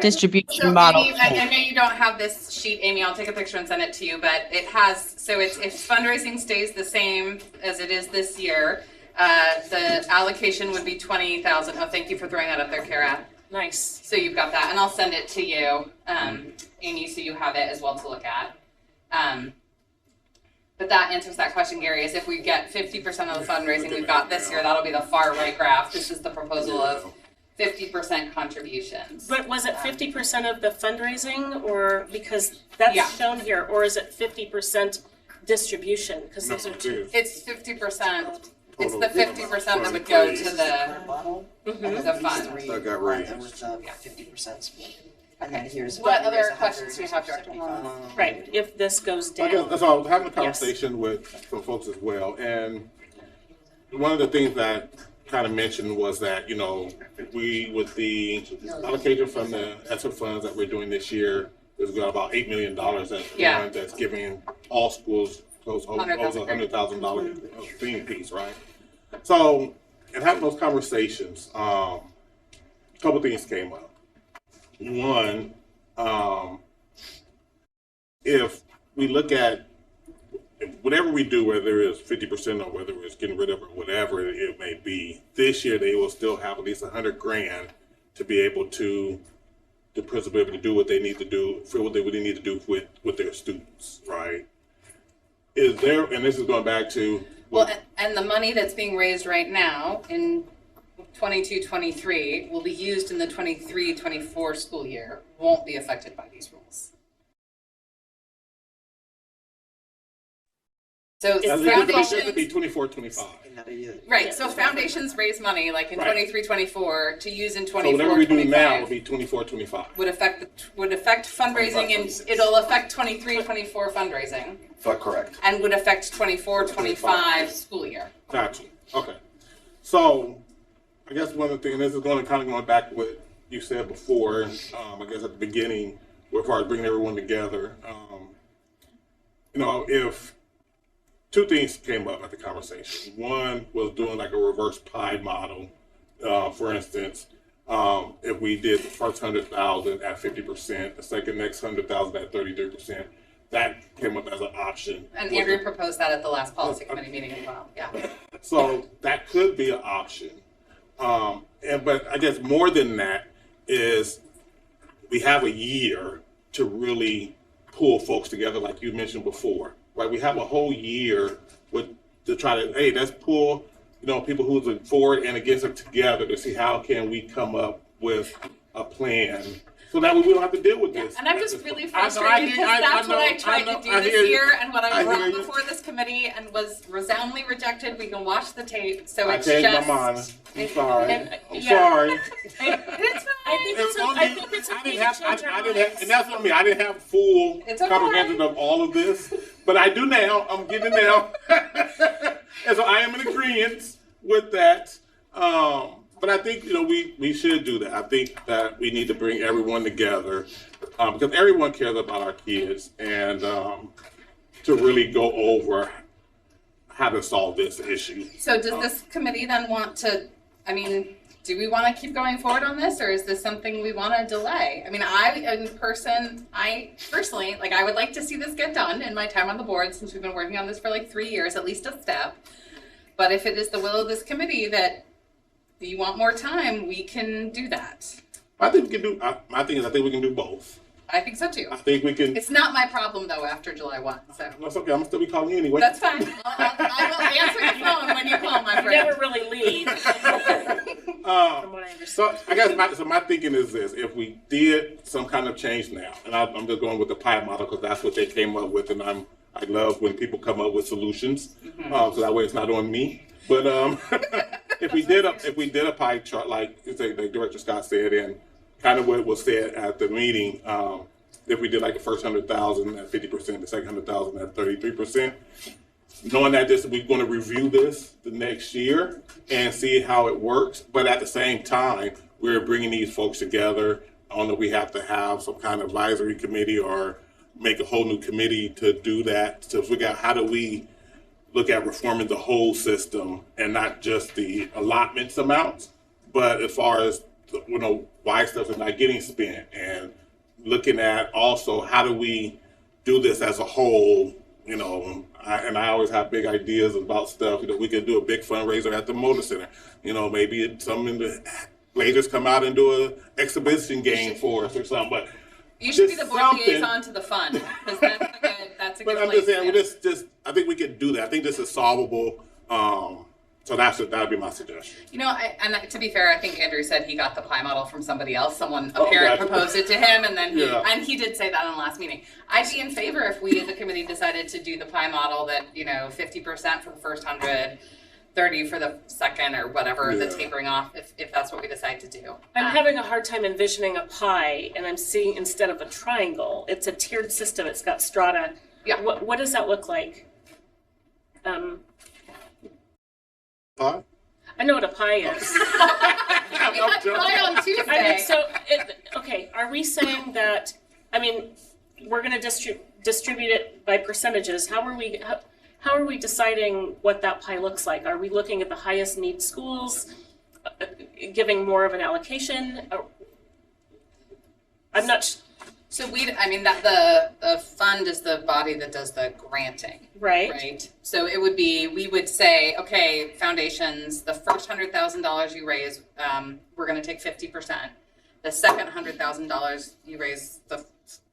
distribution model. Amy, I know you don't have this sheet, Amy. I'll take a picture and send it to you, but it has, so it's if fundraising stays the same as it is this year, the allocation would be 20,000. Oh, thank you for throwing that up there, Kara. Nice. So you've got that, and I'll send it to you, Amy, so you have it as well to look at. But that answers that question, Gary, is if we get 50% of the fundraising we've got this year, that'll be the far right graph. This is the proposal of 50% contributions. But was it 50% of the fundraising, or because that's shown here, or is it 50% distribution? Because those are two. It's 50%. It's the 50% that would go to the fund. That got raised. That was 50% split. And then here's what other questions do you have, Director? Right, if this goes down. So I was having a conversation with some folks as well, and one of the things that kind of mentioned was that, you know, we, with the allocation from the ESSER funds that we're doing this year, there's got about $8 million that's giving all schools close over $100,000 theme piece, right? So, in having those conversations, a couple things came up. One, if we look at whatever we do, whether it's 50% or whether it's getting rid of it or whatever it may be, this year they will still have at least $100,000 to be able to principally able to do what they need to do for what they really need to do with their students, right? Is there, and this is going back to and the money that's being raised right now in 22-23 will be used in the 23-24 school year, won't be affected by these rules. So foundations be 24-25. Right. So foundations raise money like in 23-24 to use in 24-25. So whatever we do now will be 24-25. Would affect fundraising, and it'll affect 23-24 fundraising. Correct. And would affect 24-25 school year. Gotcha. Okay. So I guess one of the things, and this is going to kind of going back to what you said before, I guess at the beginning, as far as bringing everyone together, you know, if two things came up at the conversation. One was doing like a reverse pie model. For instance, if we did the first 100,000 at 50%, the next 100,000 at 33%, that came up as an option. And Andrew proposed that at the last policy committee meeting as well, yeah. So that could be an option. But I guess more than that is we have a year to really pull folks together, like you mentioned before, right? We have a whole year to try to, hey, let's pull, people who's for it and against it together to see how can we come up with a plan. So that way we don't have to deal with this. And I'm just really frustrated because that's what I tried to do this year and what I brought before this committee and was resoundingly rejected. We can watch the tape. So it's just. I changed my mind. I'm sorry. I'm sorry. I think it's okay to change our minds. And that's what I mean. I didn't have full comprehension of all of this, but I do now. I'm getting it now. And so I am in agreement with that. But I think, we should do that. I think that we need to bring everyone together because everyone cares about our kids and to really go over how to solve this issue. So does this committee then want to, do we want to keep going forward on this or is this something we want to delay? I personally, I would like to see this get done in my time on the board since we've been working on this for 3 years, at least a step. But if it is the will of this committee that you want more time, we can do that. I think we can do. My thing is, I think we can do both. I think so too. I think we can. It's not my problem though. After July 1, so that's okay. I'm gonna still be calling you anyway. That's fine. I will answer the phone when you call, my friend. You never really leave. From what I understand. So I guess my thinking is this: if we did some kind of change now, and I'm just going with the pie model because that's what they came up with, and I love when people come up with solutions, so that way it's not on me. But if we did a pie chart, like Director Scott said, and kind of what was said at the meeting, if we did the first 100,000 at 50%, the second 100,000 at 33%, knowing that we're going to review this the next year and see how it works, but at the same time, we're bringing these folks together. I don't know if we have to have some kind of advisory committee or make a whole new committee to do that, to figure out how do we look at reforming the whole system and not just the allotments amounts, but as far as, why stuff is not getting spent and looking at also how do we do this as a whole, I always have big ideas about stuff. We could do a big fundraiser at the Motor Center. Maybe some of the Blazers come out and do an exhibition game for us or something, but you should be the board liaison to the fund, because that's a good But I'm place. just saying, I think we could do that. I think this is solvable. So that'd be my suggestion. And to be fair, I think Andrew said he got the pie model from somebody else. A parent proposed it to him, and then he did say that in the last meeting. I'd be in favor if we as a committee decided to do the pie model that 50% for the first 100. 30 for the second or whatever, the tapering off, if that's what we decide to do. I'm having a hard time envisioning a pie, and I'm seeing instead of a triangle, it's a tiered system. It's got strata. Yeah. What does that look like? Pie? I know what a pie is. We had pie on Tuesday. Okay, are we saying that, we're going to distribute it by percentages. How are we deciding what that pie looks like? Are we looking at the highest need schools, giving more of an allocation? I'm not. So that the fund is the body that does the granting. Right. So we would say, okay, foundations, the first $100,000 you raise, we're going to take 50%. The second $100,000 you raise, the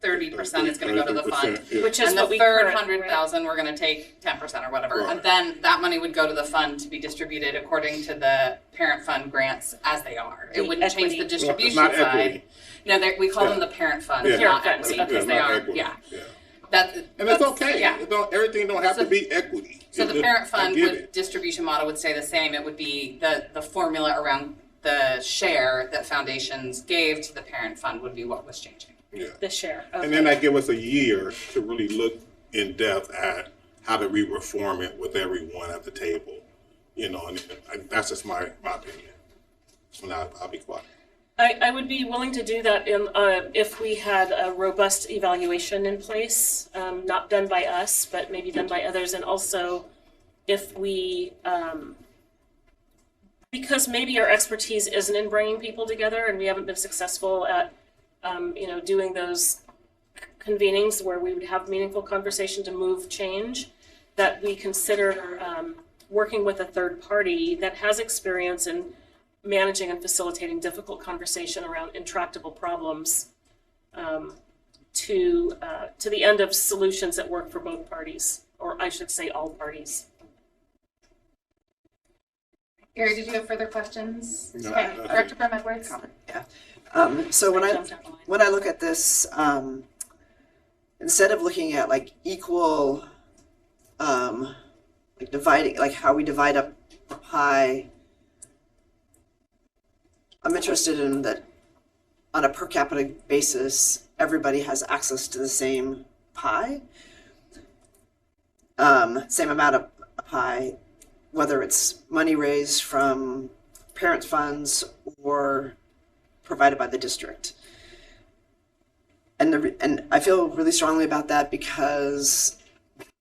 30% is going to go to the fund, which is and what the third 100,000 we're going to take 10% or whatever, and then that money would go to the fund to be distributed according to the parent fund grants as they are. It wouldn't change the distribution side. We call them the parent fund, not equity, because they are. Equity. Yeah. And that's okay. Yeah. Everything don't have to be equity. So the parent fund distribution model would stay the same. It would be the formula around the share that foundations gave to the parent fund would be what was changing. Yeah. The share. Okay. And then that give us a year to really look in depth at how do we reform it with everyone at the table, and that's just my opinion. And I'll be quiet. I would be willing to do that if we had a robust evaluation in place, not done by us, but maybe done by others, and also if we, because maybe our expertise isn't in bringing people together, and we haven't been successful at, doing those convenings where we would have meaningful conversation to move change, that we consider working with a third party that has experience in managing and facilitating difficult conversation around intractable problems to the end of solutions that work for both parties, or I should say all parties. Gary, did you have further questions? No, Okay, that's Director it. From Edwards. Yeah. So when I look at this, instead of looking at like equal, like dividing, like how we divide up the pie, I'm interested in that on a per capita basis, everybody has access to the same pie, same amount of pie, whether it's money raised from parent funds or provided by the district. And I feel really strongly about that because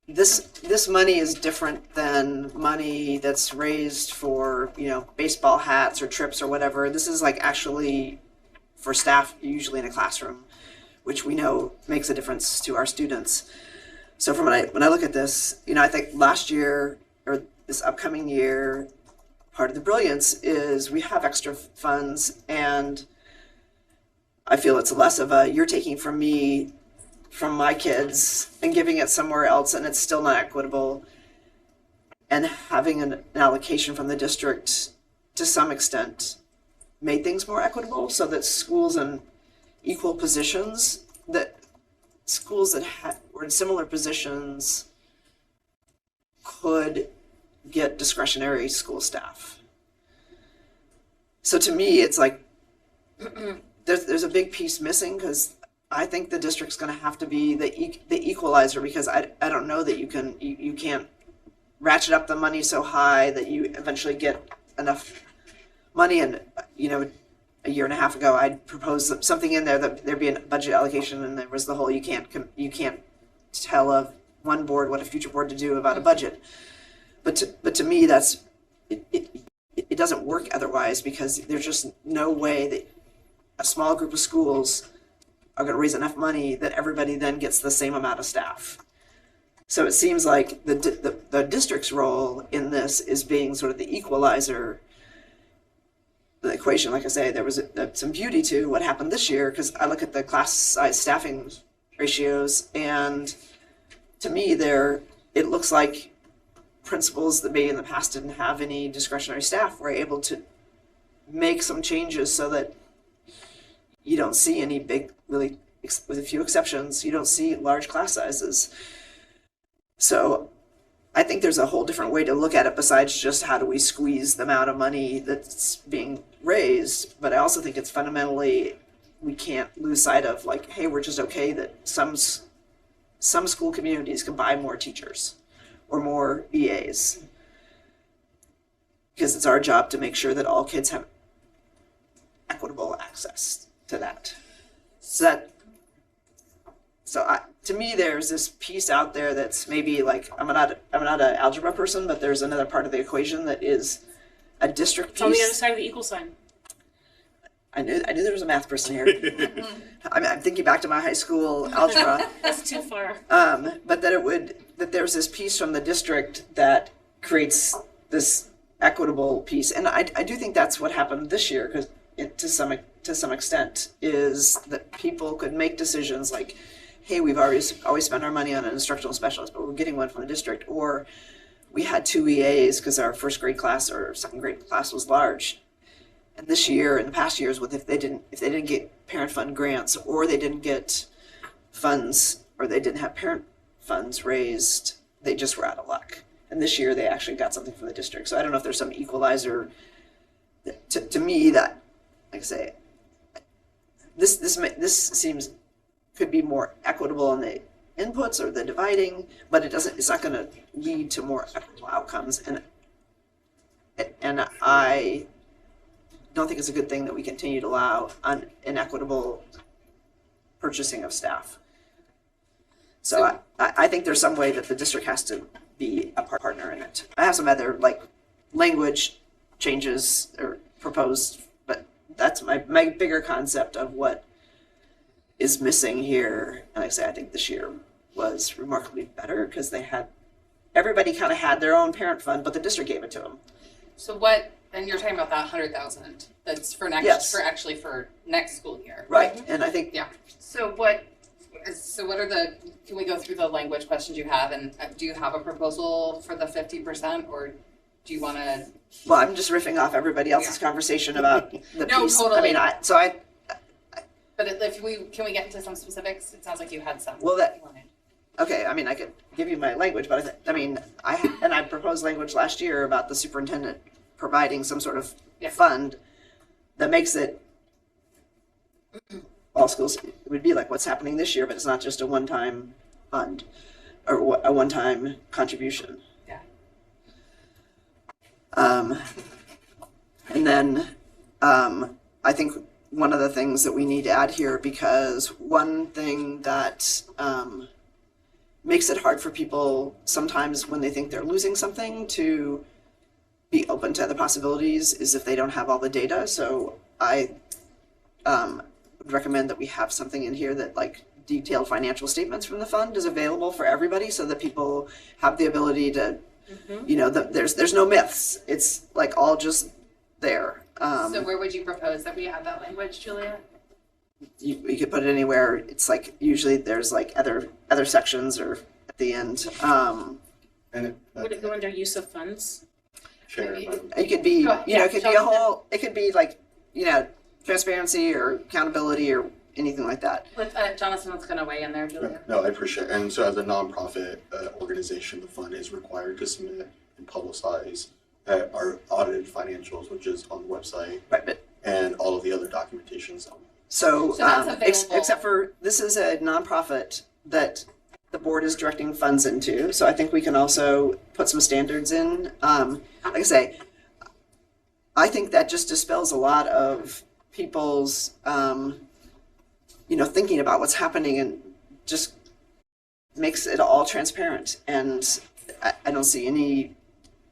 this money is different than money that's raised for, you know, baseball hats or trips or whatever. This is like actually for staff, usually in a classroom, which we know makes a difference to our students. So from when I look at this, you know, I think last year or this upcoming year, part of the brilliance is we have extra funds, and I feel it's less of a you're taking from me, from my kids, and giving it somewhere else, and it's still not equitable. And having an allocation from the district to some extent made things more equitable, so that schools in equal positions, that schools that were in similar positions could get discretionary school staff. So to me, it's like there's a big piece missing, because I think the district's going to have to be the equalizer, because I don't know that you can't ratchet up the money so high that you eventually get enough money. And you know, a year and a half ago, I proposed something in there that there'd be a budget allocation, and there was the whole you can't tell of one board what a future board to do about a budget. But to me, that's it doesn't work otherwise, because there's just no way that a small group of schools are going to raise enough money that everybody then gets the same amount of staff. So it seems like the district's role in this is being sort of the equalizer. The equation, like I say, there was some beauty to what happened this year, because I look at the class size staffing ratios, and to me it looks like principals that maybe in the past didn't have any discretionary staff were able to make some changes so that you don't see any big, really, with a few exceptions, you don't see large class sizes. So I think there's a whole different way to look at it besides just how do we squeeze the amount of money that's being raised. But I also think it's fundamentally, we can't lose sight of like, hey, we're just okay that some school communities can buy more teachers or more EAs, because it's our job to make sure that all kids have equitable access to that. To me, there's this piece out there that's maybe like, I'm not an algebra person, but there's another part of the equation that is a district piece. It's on the other side of the equal sign. I knew there was a math person here. I'm thinking back to my high school algebra. That's too far. But that there's this piece from the district that creates this equitable piece, and I do think that's what happened this year, because to some extent is that people could make decisions like, hey, we've always spent our money on an instructional specialist, but we're getting one from the district, or we had 2 EAs because our first grade class or second grade class was large. And this year, in the past years, if they didn't get parent fund grants, or they didn't get funds, or they didn't have parent funds raised, they just were out of luck. And this year they actually got something from the district. So I don't know if there's some equalizer. To me, that, like I say, this seems could be more equitable in the inputs or the dividing, but it's not going to lead to more equitable outcomes. And I don't think it's a good thing that we continue to allow inequitable purchasing of staff. So I think there's some way that the district has to be a partner in it. I have some other like language changes or proposed, but that's my bigger concept of what is missing here. And like I say, I think this year was remarkably better because everybody kind of had their own parent fund, but the district gave it to them. So what, and you're talking about that 100,000, that's for next, Yes. for next school year. Right, and I think. Yeah, so what are can we go through the language questions you have, and do you have a proposal for the 50%, or do you wanna? Well, I'm just riffing off everybody else's conversation about the No, piece. totally. I mean, But can we get into some specifics? It sounds like you had some. Well, okay, I mean, I could give you my language, but I proposed language last year about the superintendent providing some sort of fund that makes it all schools, it would be like what's happening this year, but it's not just a one-time fund or a one-time contribution. Yeah. And then I think one of the things that we need to add here, because one thing that makes it hard for people sometimes when they think they're losing something to be open to other possibilities is if they don't have all the data. So I would recommend that we have something in here that like detailed financial statements from the fund is available for everybody so that people have the ability to, there's no myths. It's like all just there. So where would you propose that we add that language, Julia? You could put it anywhere. It's like usually there's like other sections or at the end. Would it go under use of funds? Sure. It could be, it could be a whole. It could be like, transparency or accountability or anything like that. Jonathan's going to weigh in there, Julia. No, I appreciate it. And so as a nonprofit organization, the fund is required to submit and publicize our audited financials, which is on the website, and all of the other documentations. So except for this is a nonprofit that the board is directing funds into. So I think we can also put some standards in. Like I say, I think that just dispels a lot of people's, thinking about what's happening and just makes it all transparent. And I don't see any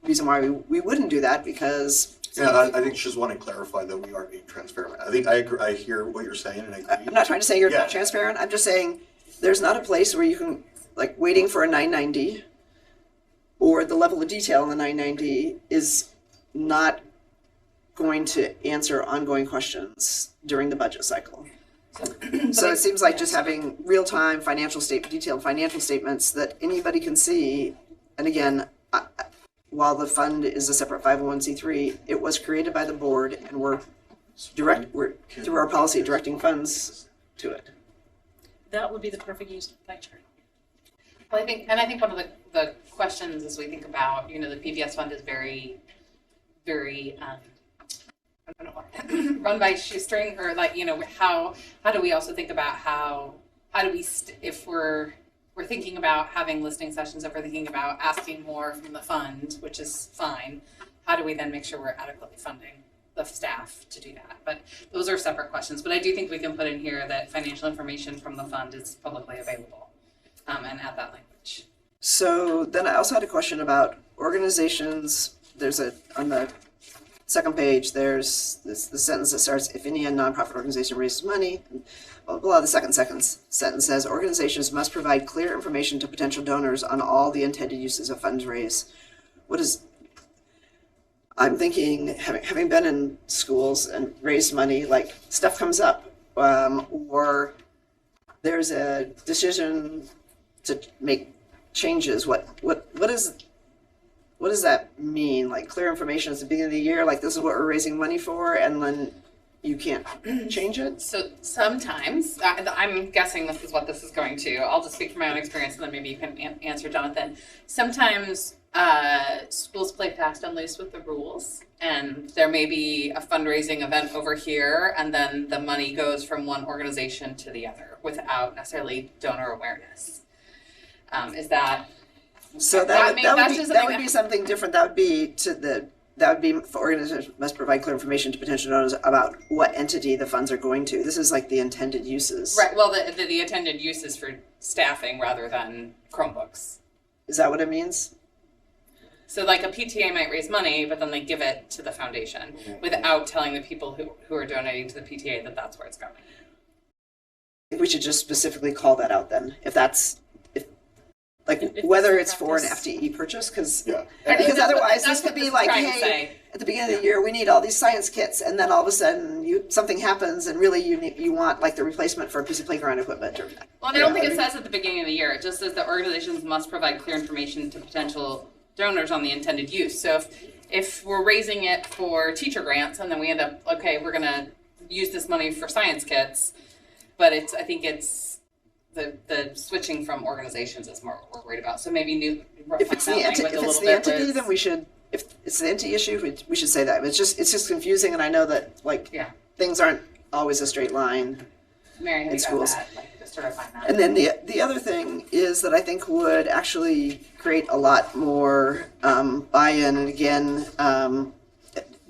reason why we wouldn't do that because. Yeah, I think just want to clarify that we are being transparent. I think I agree. I hear what you're saying, and I agree. I'm not trying to say you're not transparent. I'm just saying there's not a place where you can like waiting for a 990 or the level of detail in the 990 is not going to answer ongoing questions during the budget cycle. So it seems like just having real-time detailed financial statements that anybody can see. And again, while the fund is a separate 501c3, it was created by the board, and we're through our policy directing funds to it. That would be the perfect use of pie chart. Well, I think one of the questions as we think about, the PPS fund is very, very, I don't know, run by shoestring, or like, how do we also think about how do we, if we're thinking about having listening sessions, if we're thinking about asking more from the fund, which is fine, how do we then make sure we're adequately funding the staff to do that? But those are separate questions. But I do think we can put in here that financial information from the fund is publicly available, and add that language. So then I also had a question about organizations. On the second page, there's the sentence that starts, if any nonprofit organization raises money, blah, blah, blah. The second sentence says, organizations must provide clear information to potential donors on all the intended uses of funds raised. I'm thinking, having been in schools and raised money, like stuff comes up, or there's a decision to make changes. What does that mean? Like clear information at the beginning of the year, like this is what we're raising money for, and then you can't change it? So sometimes, I'm guessing this is what this is going to. I'll just speak from my own experience, and then maybe you can answer, Jonathan. Sometimes schools play fast and loose with the rules, and there may be a fundraising event over here, and then the money goes from one organization to the other without necessarily donor awareness. Is that? So that would be something different. That would be for organizations must provide clear information to potential donors about what entity the funds are going to. This is like the intended uses. Right. Well, the intended uses for staffing rather than Chromebooks. Is that what it means? So like a PTA might raise money, but then they give it to the foundation without telling the people who are donating to the PTA that that's where it's going. we should just specifically call that out then, if If whether it's it's for an practice. FTE purchase, because I think because that's otherwise that's this could what be is like, trying to hey, say. at the beginning of the year, we need all these science kits, and then all of a sudden something happens, and really you want like the replacement for a piece of playground equipment. Well, and I don't think it says at the beginning of the year. It just says that organizations must provide clear information to potential donors on the intended use. So if we're raising it for teacher grants and then we end up, okay, we're gonna use this money for science kits, but I think it's the switching from organizations is more what we're worried about. So maybe If it's the entity, then we should. If it's the entity issue, we should say that. It's just confusing, and I know that things aren't always a straight line Mary, in schools. Just to refine that. And then the other thing is that I think would actually create a lot more buy-in, and again,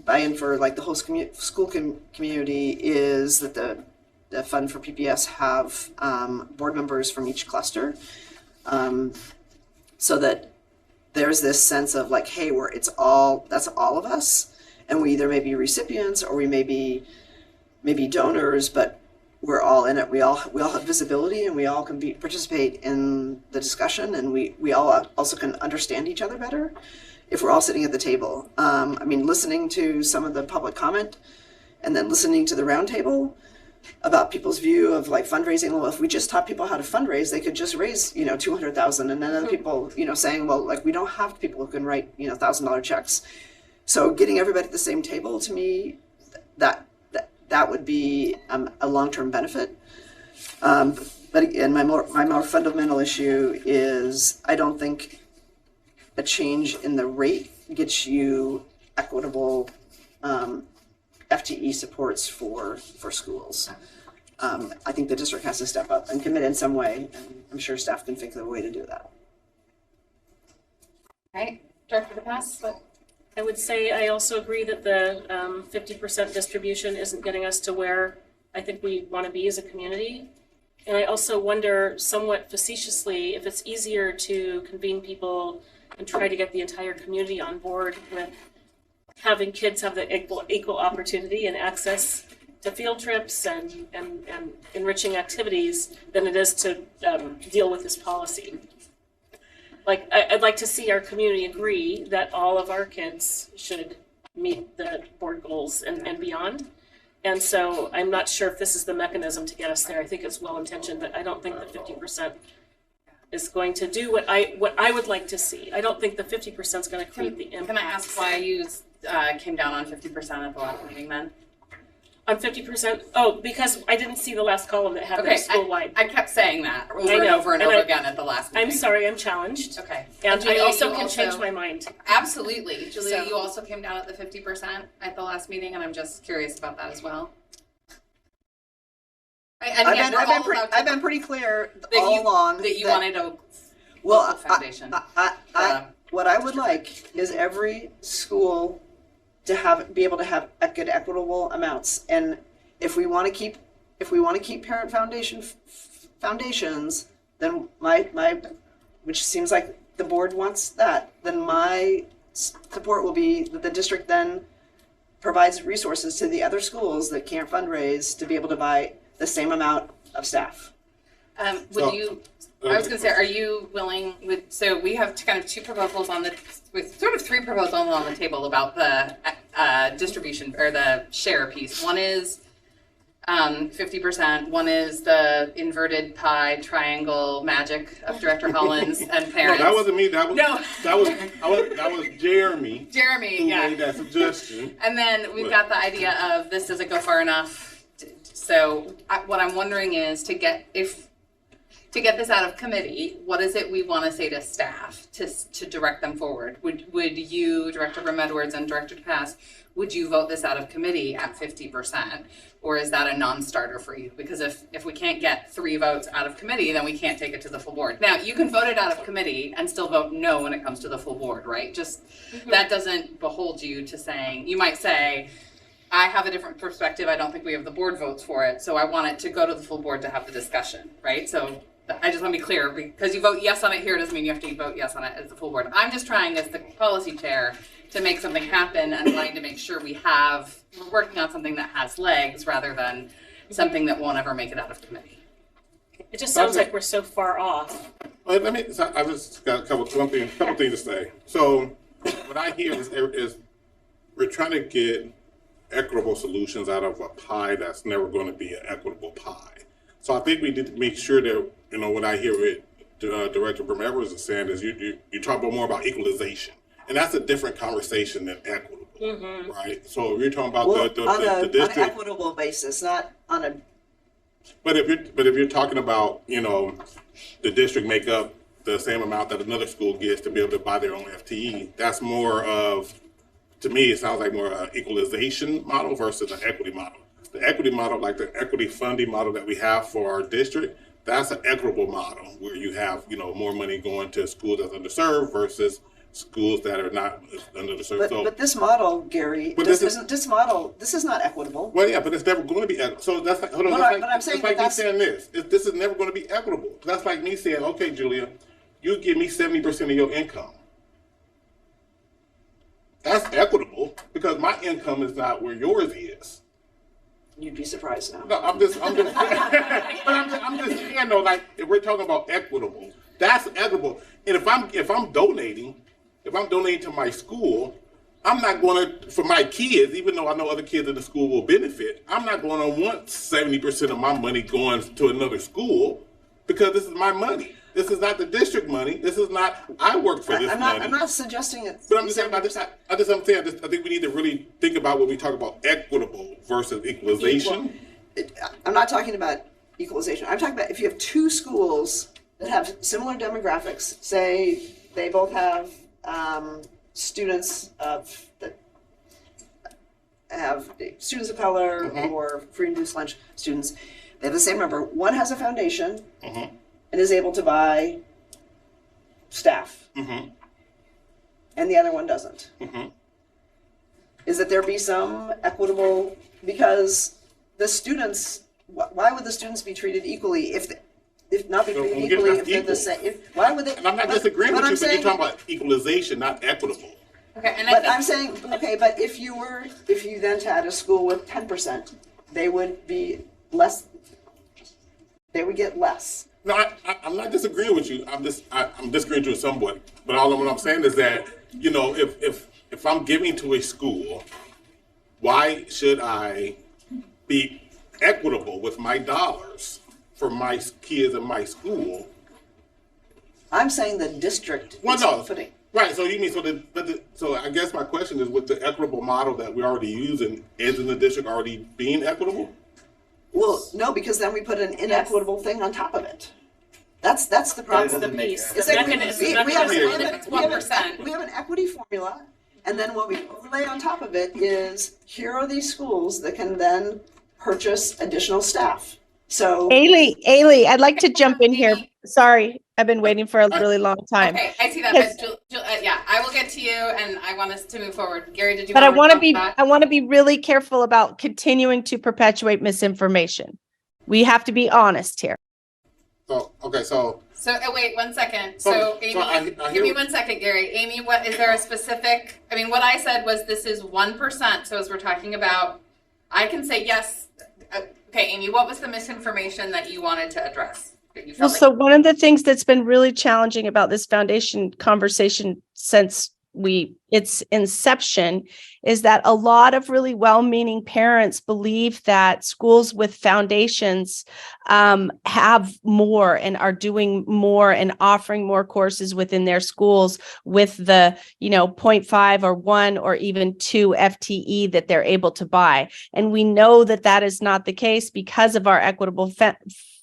buy-in for like the whole school community, is that the fund for PPS have board members from each cluster, so that there's this sense of like, hey, that's all of us, and we either may be recipients or we may be donors, but we're all in it. We all have visibility, and we all can participate in the discussion, and we all also can understand each other better if we're all sitting at the table. I mean, listening to some of the public comment and then listening to the roundtable about people's view of like fundraising. Well, if we just taught people how to fundraise, they could just raise, $200,000, and then other people, saying, well, like we don't have people who can write, $1,000 checks. So getting everybody at the same table, to me, that would be a long-term benefit. But again, my more fundamental issue is I don't think a change in the rate gets you equitable FTE supports for schools. I think the district has to step up and commit in some way, and I'm sure staff can think of a way to do that. Right, Director DePass? I would say I also agree that the 50% distribution isn't getting us to where I think we want to be as a community. And I also wonder, somewhat facetiously, if it's easier to convene people and try to get the entire community on board with having kids have the equal opportunity and access to field trips and enriching activities than it is to deal with this policy. Like, I'd like to see our community agree that all of our kids should meet the board goals and beyond. And so I'm not sure if this is the mechanism to get us there. I think it's well-intentioned, but I don't think the 50% is going to do what I would like to see. I don't think the 50% is going to create the impact. Can I ask why you came down on 50% at the last meeting then? On 50%? Oh, because I didn't see the last column that had the school-wide. I kept saying that over and over again at the last meeting. I'm sorry, I'm challenged. Okay. And Julia, I also you can change my mind. Absolutely. Julia, So- you also came down at the 50% at the last meeting, and I'm just curious about that as well. I've been pretty clear all along that you wanted a well, foundation. What I would like is every school to be able to have good equitable amounts, and if we want to keep parent foundations, then my which seems like the board wants that, then my support will be that the district then provides resources to the other schools that can't fundraise to be able to buy the same amount of staff. I was going to say, are you willing so we have kind of two proposals with sort of three proposals on the table about the distribution or the share piece. One is 50%. One is the inverted pie triangle magic of Director Hollins and parents. No, that wasn't me. That was Jeremy. Jeremy, who yeah. made that suggestion. And then we've got the idea of this doesn't go far enough. So what I'm wondering is to get this out of committee, what is it we want to say to staff to direct them forward? Would you, Director Grimm-Edwards and Director DePass, would you vote this out of committee at 50%? Or is that a non-starter for you? Because if we can't get 3 votes out of committee, then we can't take it to the full board. Now, you can vote it out of committee and still vote no when it comes to the full board, right? Just that doesn't behold you to saying, you might say, I have a different perspective. I don't think we have the board votes for it. So I want it to go to the full board to have the discussion, right? So I just want to be clear, because you vote yes on it here doesn't mean you have to vote yes on it as the full board. I'm just trying as the policy chair to make something happen and trying to make sure we're working on something that has legs rather than something that won't ever make it out of committee. It just sounds like we're so far off. Well, I just got a couple things to say. So what I hear is we're trying to get equitable solutions out of a pie that's never going to be an equitable pie. So I think we need to make sure that, what I hear Director Brim Edwards is saying is you talk more about equalization. And that's a different conversation than equitable, right? So if you're talking about the district, on an equitable basis, not on a. But if you're talking about, the district make up the same amount that another school gets to be able to buy their own FTE, that's more of, to me, it sounds like more an equalization model versus an equity model. The equity model, like the equity funding model that we have for our district, that's an equitable model where you have, more money going to schools that's underserved versus schools that are not underserved. But this model, Gary, this is not equitable. Well, yeah, but it's never going to be equitable. So that's like, hold on. But I'm saying me saying this. This is never going to be equitable. That's like me saying, okay, Julia, you give me 70% of your income. That's equitable because my income is not where yours is. You'd be surprised now. No, I'm just saying though, like if we're talking about equitable, that's equitable. And if I'm donating to my school, I'm not going to, for my kids, even though I know other kids in the school will benefit, I'm not going to want 70% of my money going to another school because this is my money. This is not the district money. This is not, I work for this money. I'm not suggesting it. But I'm just saying, I think we need to really think about when we talk about equitable versus equalization. I'm not talking about equalization. I'm talking about if you have two schools that have similar demographics, say they both have students that have students of color or free and reduced lunch students, they have the same number. One has a foundation and is able to buy staff, and the other one doesn't. Is that there be some equitable, because the students, why would the students be treated equally if not be treated equally if they're the same? Why would they? And I'm not disagreeing with you, but you're talking about equalization, not equitable. Okay, and I'm saying, okay, but if you then had a school with 10%, they would be less. They would get less. No, I'm not disagreeing with you. I'm disagreeing with you somewhat. But what I'm saying is that, if I'm giving to a school, why should I be equitable with my dollars for my kids in my school? I'm saying the district is putting. Right, so you mean, so I guess my question is, with the equitable model that we're already using, isn't the district already being equitable? Well, no, because then we put an inequitable thing on top of it. That's the problem. That's the piece. It's The like mechanism. we It's have an equity formula, and then what we overlay on top of it is, here are these schools that can then purchase additional staff. So Ailey, I'd like to jump in here. Sorry, I've been waiting for a really long time. Okay, I see that, but yeah, I will get to you, and I want us to move forward. Gary, did you? But I want to be really careful about continuing to perpetuate misinformation. We have to be honest here. So wait 1 second. So Amy, give me 1 second, Gary. Amy, what is there a specific? I mean, what I said was this is 1%. So as we're talking about, I can say yes. Okay, Amy, what was the misinformation that you wanted to address? Well, so one of the things that's been really challenging about this foundation conversation since its inception is that a lot of really well-meaning parents believe that schools with foundations have more and are doing more and offering more courses within their schools with the 0.5 or 1 or even 2 FTE that they're able to buy. And we know that that is not the case because of our equitable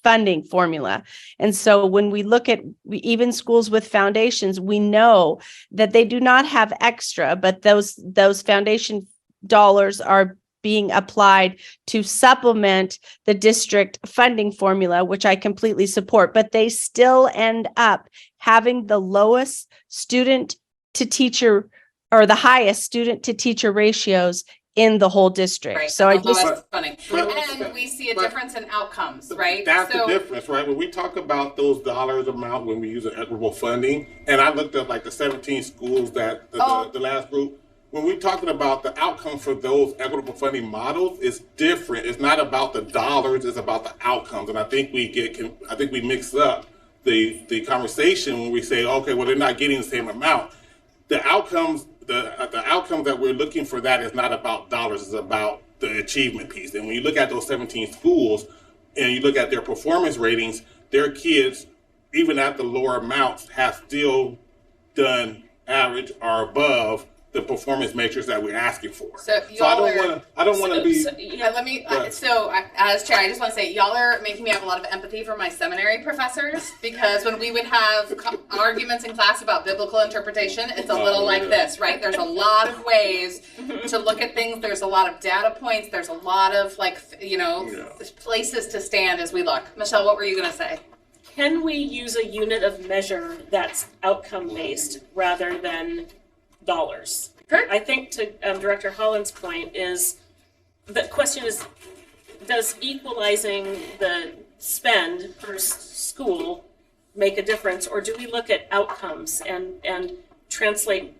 funding formula. And so when we look at even schools with foundations, we know that they do not have extra, but those foundation dollars are being applied to supplement the district funding formula, which I completely support, but they still end up having the lowest student to teacher or the highest student to teacher ratios in the whole district. Right. So and we see a difference in outcomes, right? That's the difference, right? When we talk about those dollars amount when we use an equitable funding, and I looked up like the 17 schools that the last group, when we're talking about the outcome for those equitable funding models, it's different. It's not about the dollars, it's about the outcomes. And I think we mix up the conversation when we say, okay, well, they're not getting the same amount. The outcomes that we're looking for, that is not about dollars, it's about the achievement piece. And when you look at those 17 schools and you look at their performance ratings, their kids, even at the lower amounts, have still done average or above the performance matrix that we're asking for. So I don't want to be. As chair, I just want to say, y'all are making me have a lot of empathy for my seminary professors, because when we would have arguments in class about biblical interpretation, it's a little like this, right? There's a lot of ways to look at things. There's a lot of data points. There's a lot of places to stand as we look. Michelle, what were you going to say? Can we use a unit of measure that's outcome based rather than dollars? Sure. I think to Director Holland's point is, the question is, does equalizing the spend per school make a difference, or do we look at outcomes and translate,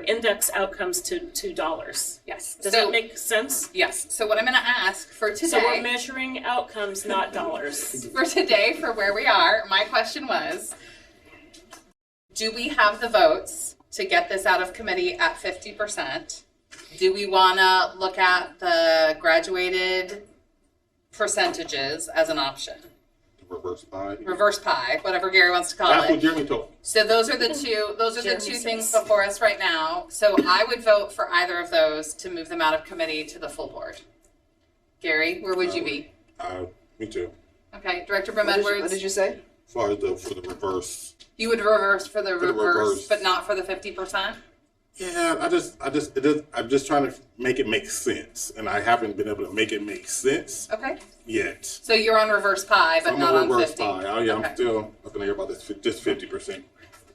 index outcomes to dollars? Yes. Does that make sense? Yes. So what I'm going to ask for today. So we're measuring outcomes, not dollars. For today, for where we are, my question was, do we have the votes to get this out of committee at 50%? Do we want to look at the graduated percentages as an option? Reverse pie. Reverse pie, whatever Gary wants to call That's it. what Jeremy told me. So those are the two things before us right now. So I would vote for either of those to move them out of committee to the full board. Gary, where would you be? Me too. Okay, Director Brim Edwards. What did you say? As far as for the reverse. You would reverse for the reverse, reverse. but not for the 50%? Yeah, I'm just trying to make it make sense, and I haven't been able to make it make sense Okay. yet. So you're on reverse pie, but I'm not on reverse 50. pie. Oh yeah, Okay. I'm still up in the air about this, just 50%.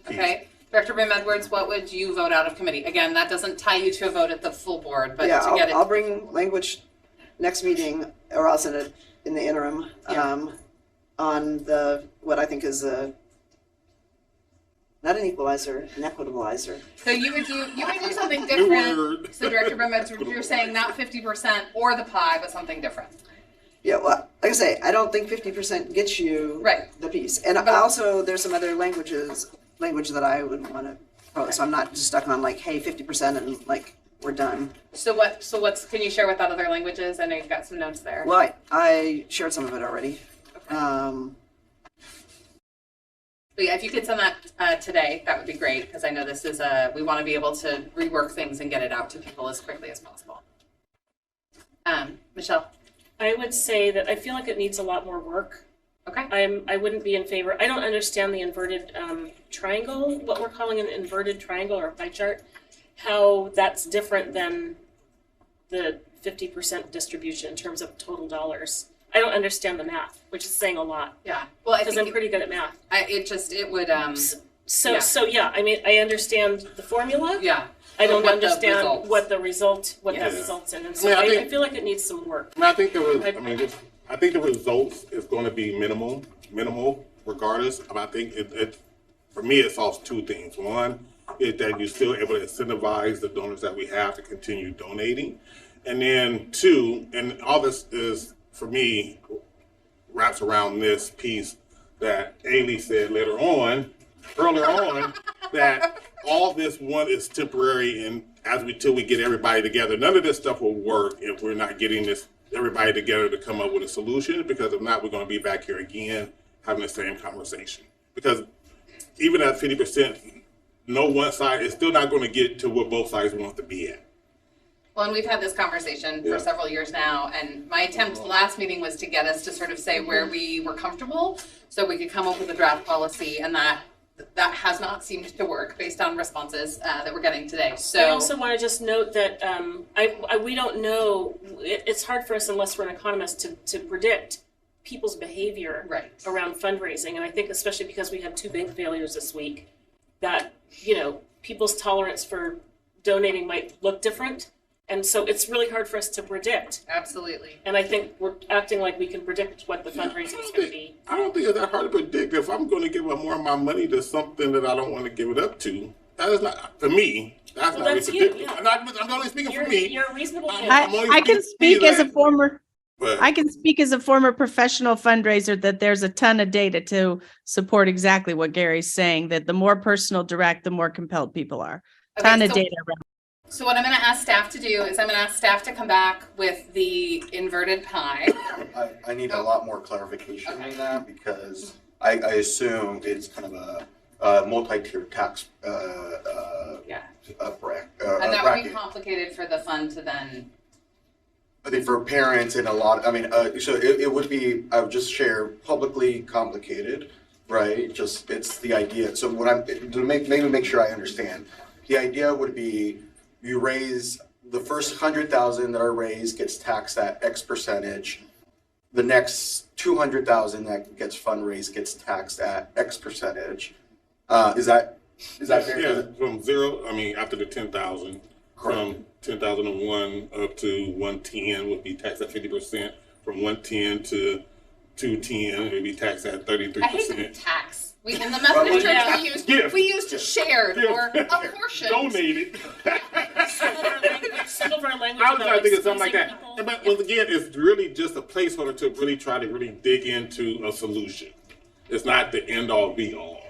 Okay. Director Brim Edwards, what would you vote out of committee? Again, that doesn't tie you to a vote at the full board, but Yeah, to get it. I'll bring language next meeting, or I'll send it in the interim, on what I think is not an equalizer, an equitabilizer. So you would do something different. So Director Brim Edwards, you're saying not 50% or the pie, but something different. Yeah, well, like I say, I don't think 50% gets you the piece. And also, there's some other language that I would want to propose. So I'm not just stuck on like, hey, 50% and like we're done. So can you share what that other language is? I know you've got some notes there. Well, I shared some of it already. But yeah, if you could send that today, that would be great, because I know this is we want to be able to rework things and get it out to people as quickly as possible. Michelle? I would say that I feel like it needs a lot more work. Okay. I wouldn't be in favor. I don't understand the inverted triangle, what we're calling an inverted triangle or pie chart, how that's different than the 50% distribution in terms of total dollars. I don't understand the math, which is saying a lot. Yeah. Well, because I'm pretty good at math. It would. So yeah. I mean, I understand the formula. Yeah. I don't understand what that results in, and so I feel like it needs some work. I think I think the results is going to be minimal regardless. But I think it for me it solves two things. One is that you're still able to incentivize the donors that we have to continue donating, and then two, and all this is, for me, wraps around this piece that Ailey said earlier on, that all this one is temporary, and till we get everybody together, none of this stuff will work if we're not getting everybody together to come up with a solution, because if not, we're going to be back here again having the same conversation. Because even at 50%, no one side is still not going to get to where both sides want to be at. Well, and we've had this conversation for several years now, and my attempt last meeting was to get us to sort of say where we were comfortable, so we could come up with a draft policy, and that has not seemed to work based on responses that we're getting today. So I also want to just note that we don't know. It's hard for us, unless we're an economist, to predict people's behavior around fundraising, and I think especially because we had two bank failures this week, that people's tolerance for donating might look different. And so it's really hard for us to predict. Absolutely. And I think we're acting like we can predict what the fundraising is going to be. I don't think it's that hard to predict. If I'm going to give up more of my money to something that I don't want to give it up to, that is not, for me, That's Well, not that's ridiculous. you, yeah. I'm only speaking for me. You're a reasonable I'm candidate. only I can speaking speak as a that- former, but- I can speak as a former professional fundraiser that there's a ton of data to support exactly what Gary's saying, that the more personal direct, the more compelled people are. Okay, Ton of so- data around. So what I'm gonna ask staff to do is I'm gonna ask staff to come back with the inverted pie. I need a lot more clarification on that because I assume it's kind of a multi-tiered tax Yeah. bracket. And that would be complicated for the fund to then, I think for parents and a lot, I mean, so it would be, I would just share publicly complicated, right? Just, it's the idea. So what I'm, to maybe make sure I understand, the idea would be you raise, the first 100,000 that are raised gets taxed at X percentage. The next 200,000 that gets fundraised gets taxed at X percentage. Is that fair? Yeah, from zero, I mean, after the 10,000, from 10,001 up to 110 would be taxed at 50%. From 110 to 210, it would be taxed at 33%. I hate the tax. We, in the Methodist Church, we used shared or apportioned. Donated. Some of our language I was trying to think of something like squeezing that. people. But once again, it's really just a placeholder to really try to really dig into a solution. It's not the end all be all.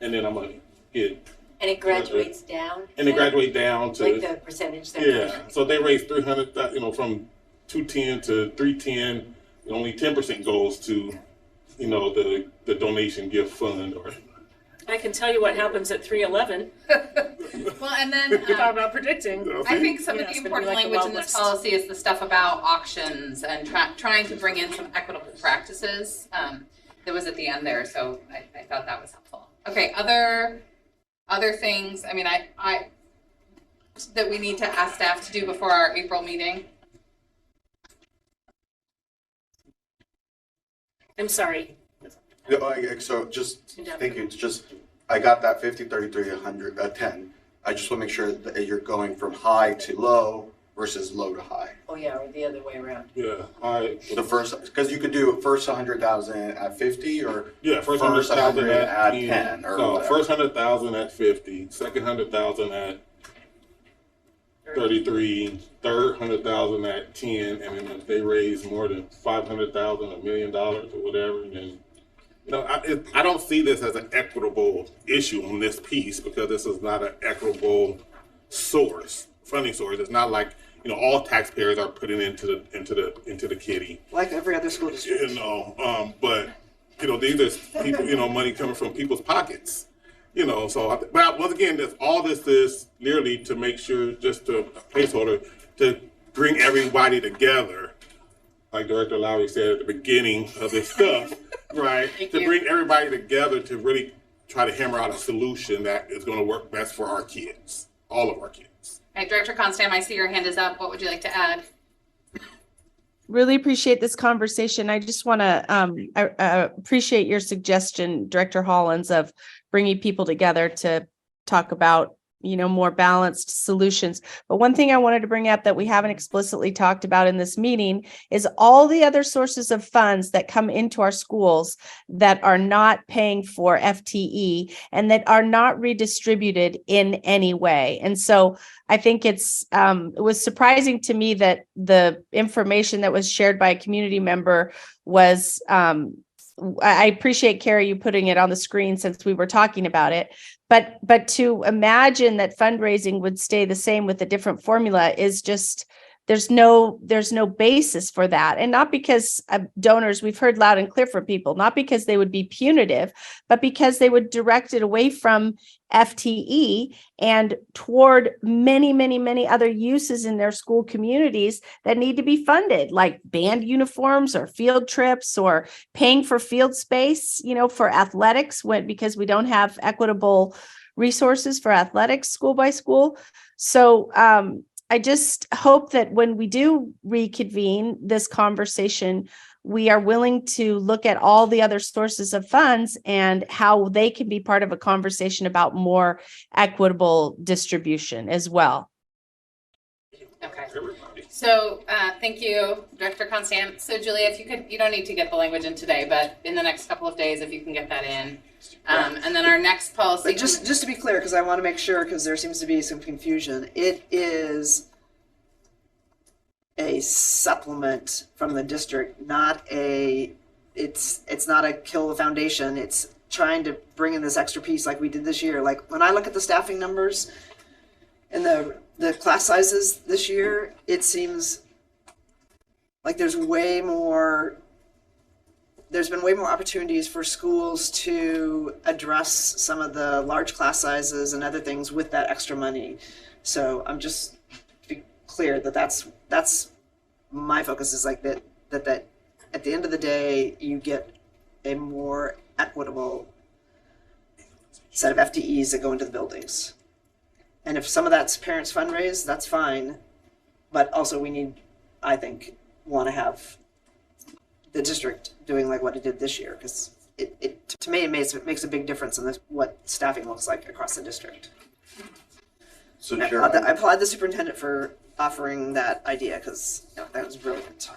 And then I'm gonna get. And it graduates down? And it graduates down to. Like the percentage that. Yeah, so they raise 300, from 210 to 310, only 10% goes to, the donation gift fund or. I can tell you what happens at 311. Well, and then Talk about predicting. I think some of Yeah, the it's gonna be important like the language Wild in this West. policy is the stuff about auctions and trying to bring in some equitable practices. That was at the end there, so I thought that was helpful. Okay, other things. I mean, I that we need to ask staff to do before our April meeting. I'm sorry. So just, thank you, it's just, I got that 50, 33, 100, 10. I just want to make sure that you're going from high to low versus low to high. Oh, yeah, or the other way around. Yeah, The first, because you could do first 100,000 at 50 or first 100,000 at 10, 10 or no, whatever. first 100,000 at 50, second 100,000 at 33, third 100,000 at 10, and then if they raise more than 500,000, $1 million or whatever, then I don't see this as an equitable issue on this piece because this is not an equitable funding source. It's not like all taxpayers are putting into the kitty. Like every other school district. But these are people, money coming from people's pockets. So but once again, all this is literally to make sure, just a placeholder to bring everybody together, like Director Lowry said at the beginning of this stuff, right? To bring everybody together to really try to hammer out a solution that is going to work best for our kids, all of our kids. All right, Director Constam, I see your hand is up. What would you like to add? Really appreciate this conversation. I just want to I appreciate your suggestion, Director Hollins, of bringing people together to talk about more balanced solutions. But one thing I wanted to bring up that we haven't explicitly talked about in this meeting is all the other sources of funds that come into our schools that are not paying for FTE and that are not redistributed in any way. And so I think it was surprising to me that the information that was shared by a community member was I appreciate, Carrie, you putting it on the screen since we were talking about it. But to imagine that fundraising would stay the same with a different formula is just, there's no basis for that. And not because donors, we've heard loud and clear from people, not because they would be punitive, but because they would direct it away from FTE and toward many, many, many other uses in their school communities that need to be funded, like band uniforms or field trips or paying for field space, for athletics because we don't have equitable resources for athletics school by school. So I just hope that when we do reconvene this conversation, we are willing to look at all the other sources of funds and how they can be part of a conversation about more equitable distribution as well. Okay. So thank you, Director Constant. So Julia, if you don't need to get the language in today, but in the next couple of days, if you can get that in. And then our next policy. But just to be clear, because I want to make sure, because there seems to be some confusion, it is a supplement from the district, not a, it's not a kill the foundation. It's trying to bring in this extra piece like we did this year. Like when I look at the staffing numbers and the class sizes this year, it seems like there's been way more opportunities for schools to address some of the large class sizes and other things with that extra money. So I'm just to be clear that that's my focus is like that at the end of the day, you get a more equitable set of FTEs that go into the buildings. And if some of that's parents fundraise, that's fine. But also we need, I think, want to have the district doing like what it did this year, because it to me it makes a big difference in what staffing looks like across the district. So I applaud the superintendent for offering that idea, because that was brilliant.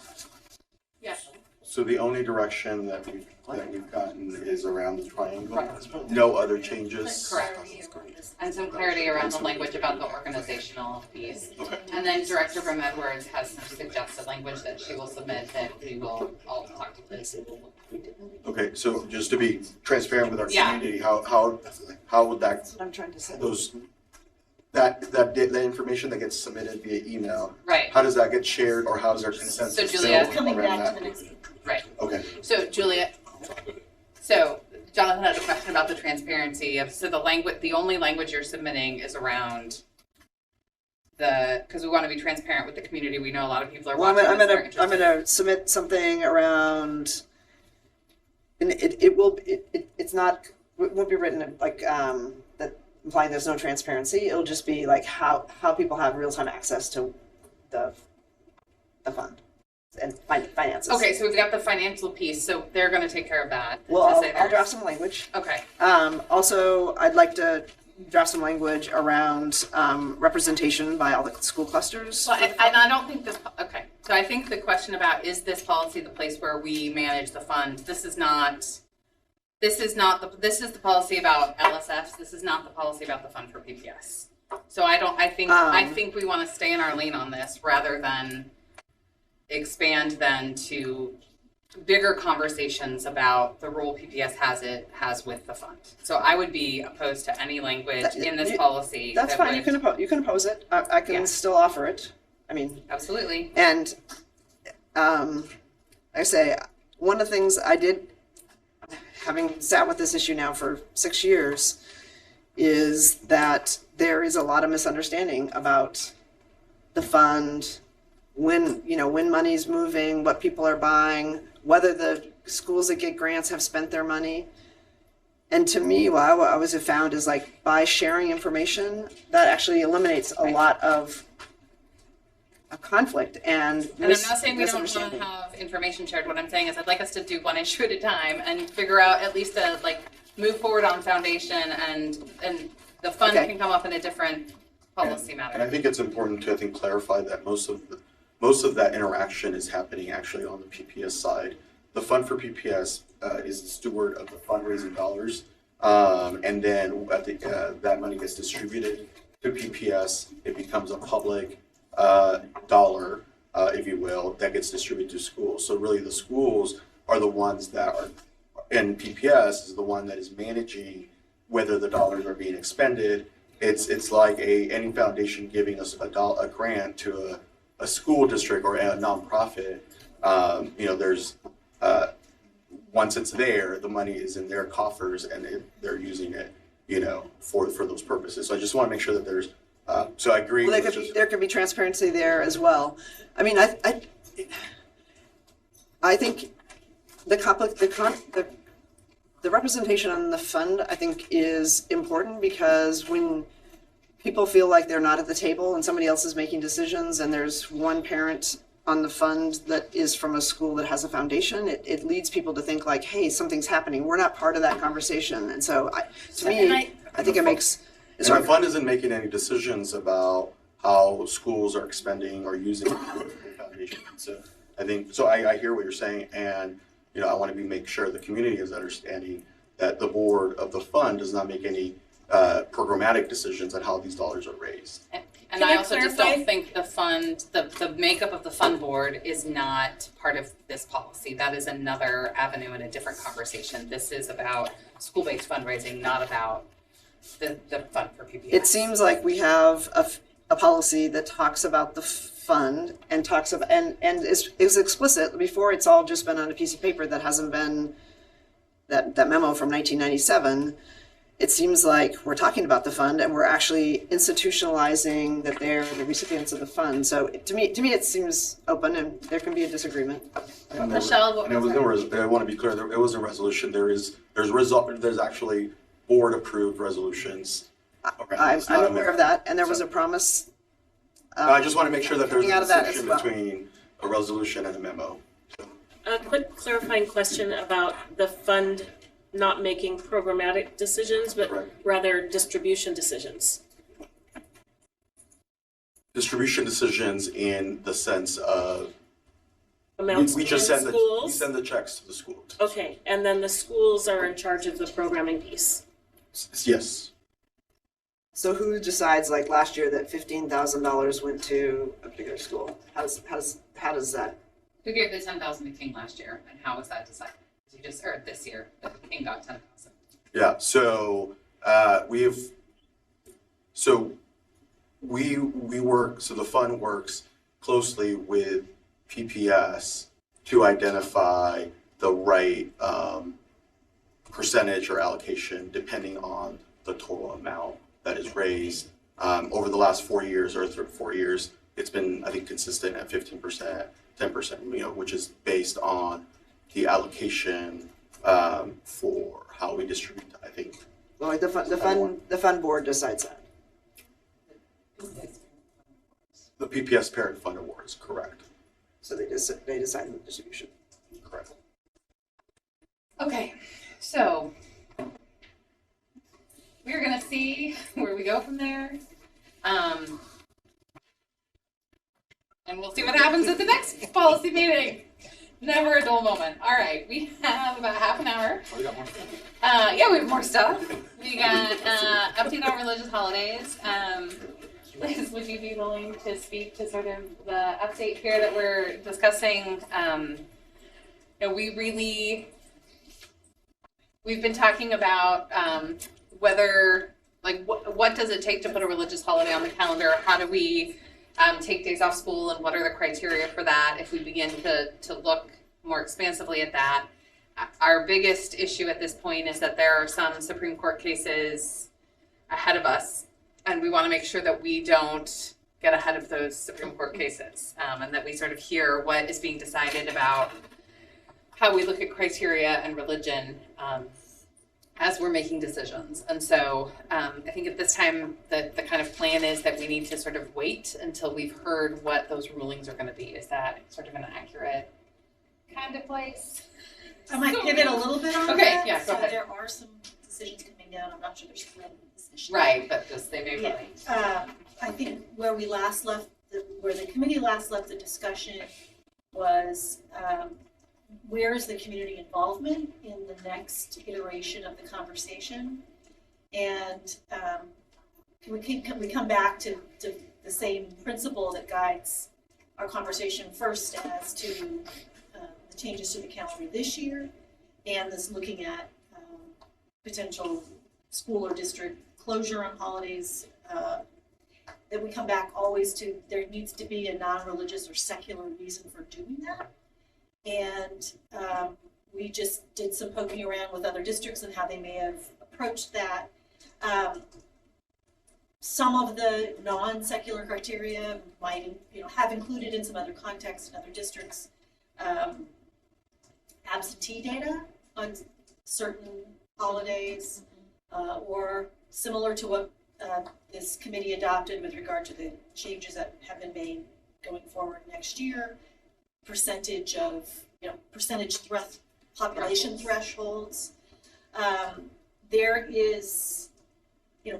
Yeah. So the only direction that we've gotten is around the triangle. No other changes. Correct. And some clarity around the language about the organizational piece. Okay. And then Director Brim Edwards has some suggested language that she will submit that we will all talk to Liz. Okay, so just to be transparent with our Yeah. community, how would that, That's what I'm trying to say. that information that gets submitted via email, Right. how does that get shared, or how's our consensus? So Julia, built Coming around back that? to the next meeting. Right. Okay. So Julia, so Jonathan had a question about the transparency of, so the only language you're submitting is around because we want to be transparent with the community. We know a lot of people are Well, watching. I'm gonna submit something around, and it won't be written like that implying there's no transparency. It'll just be like how people have real-time access to the fund and finances. Okay, so we've got the financial piece, so they're going to take care of that. Well, I'll draft some language. Okay. Also, I'd like to draft some language around representation by all the school clusters. Well, and I don't think this. Okay, so I think the question about is this policy the place where we manage the fund? This is the policy about LSFs. This is not the policy about the fund for PPS. So I think we want to stay in our lane on this rather than expand then to bigger conversations about the role PPS has with the fund. So I would be opposed to any language in this policy. That's fine. You can oppose it. I can still offer it. I mean, absolutely. And I say one of the things I did, having sat with this issue now for 6 years, is that there is a lot of misunderstanding about the fund, when money's moving, what people are buying, whether the schools that get grants have spent their money. And to me, what I always have found is like by sharing information, that actually eliminates a lot of conflict and I'm not saying we don't want to have information shared. What I'm saying is I'd like us to do one issue at a time and figure out at least move forward on foundation and the fund can come up in a different policy matter. And I think it's important to clarify that most of that interaction is happening actually on the PPS side. The fund for PPS is the steward of the fundraising dollars, and then that money gets distributed to PPS. It becomes a public dollar, if you will, that gets distributed to schools. So really the schools are the ones that are, and PPS is the one that is managing whether the dollars are being expended. It's like any foundation giving us a grant to a school district or a nonprofit. There's once it's there, the money is in their coffers and they're using it, for those purposes. So I just want to make sure that there's. So I agree. Well, there could be transparency there as well. I mean, I think the representation on the fund, I think, is important, because when people feel like they're not at the table and somebody else is making decisions and there's one parent on the fund that is from a school that has a foundation, it leads people to think like, hey, something's happening. We're not part of that conversation. And so I think it makes... And the fund isn't making any decisions about how schools are expending or using the foundation. So I hear what you're saying, and I want to make sure the community is understanding that the board of the fund does not make any programmatic decisions on how these dollars are raised. And I also just don't think the fund, the makeup of the fund board is not part of this policy. That is another avenue and a different conversation. This is about school-based fundraising, not about the fund for PPS. It seems like we have a policy that talks about the fund and talks about, and is explicit. Before, it's all just been on a piece of paper that hasn't been, that memo from 1997. It seems like we're talking about the fund and we're actually institutionalizing that they're the recipients of the fund. So to me, it seems open, and there can be a disagreement. Michelle, what was I want to be clear. It was a resolution. There's actually board approved resolutions. I'm aware of that, and there was a promise. I just want to make sure that there's a distinction well. between a resolution and a memo. A quick clarifying question about the fund not making programmatic decisions, but rather distribution decisions. Distribution decisions in the sense of amounts we just send schools. We send the checks to the school. Okay, and then the schools are in charge of the programming piece. Yes. So who decides, like last year, that $15,000 went to a particular school? How does that? Who gave the 10,000 to King last year, and how was that decided? You just heard this year that King got 10,000. Yeah. So we work. So the fund works closely with PPS to identify the right percentage or allocation depending on the total amount that is raised. Over the last 4 years or 4 years, it's been, I think, consistent at 15%, 10%, which is based on the allocation for how we distribute, I think. Well, like the fund board decides that. The PPS Parent Fund Awards, correct. So they decide the distribution. Correct. Okay, so we're gonna see where we go from there. And we'll see what happens at the next policy meeting. Never a dull moment. All right, we have about half an hour. Oh, we got more. Yeah, we have more stuff. We got update on religious holidays. Liz, would you be willing to speak to sort of the update here that we're discussing? We've been talking about whether, like, what does it take to put a religious holiday on the calendar? How do we take days off school, and what are the criteria for that if we begin to look more expansively at that? Our biggest issue at this point is that there are some Supreme Court cases ahead of us, and we want to make sure that we don't get ahead of those Supreme Court cases, and that we sort of hear what is being decided about how we look at criteria and religion as we're making decisions. And so I think at this time, the kind of plan is that we need to sort of wait until we've heard what those rulings are going to be. Is that sort of an accurate kind of place? I might pivot a little bit on that. Okay, yeah, go ahead. There are some decisions coming down. I'm not sure there's a decision. Right, but just they may Yeah. relate. I think where we last left, where the committee last left the discussion was where is the community involvement in the next iteration of the conversation? And can we come back to the same principle that guides our conversation first as to the changes to the calendar this year, and this looking at potential school or district closure on holidays, that we come back always to there needs to be a non-religious or secular reason for doing that. And we just did some poking around with other districts and how they may have approached that. Some of the non-secular criteria might, have included in some other contexts in other districts absentee data on certain holidays, or similar to what this committee adopted with regard to the changes that have been made going forward next year. Percentage of, percentage population thresholds. There is,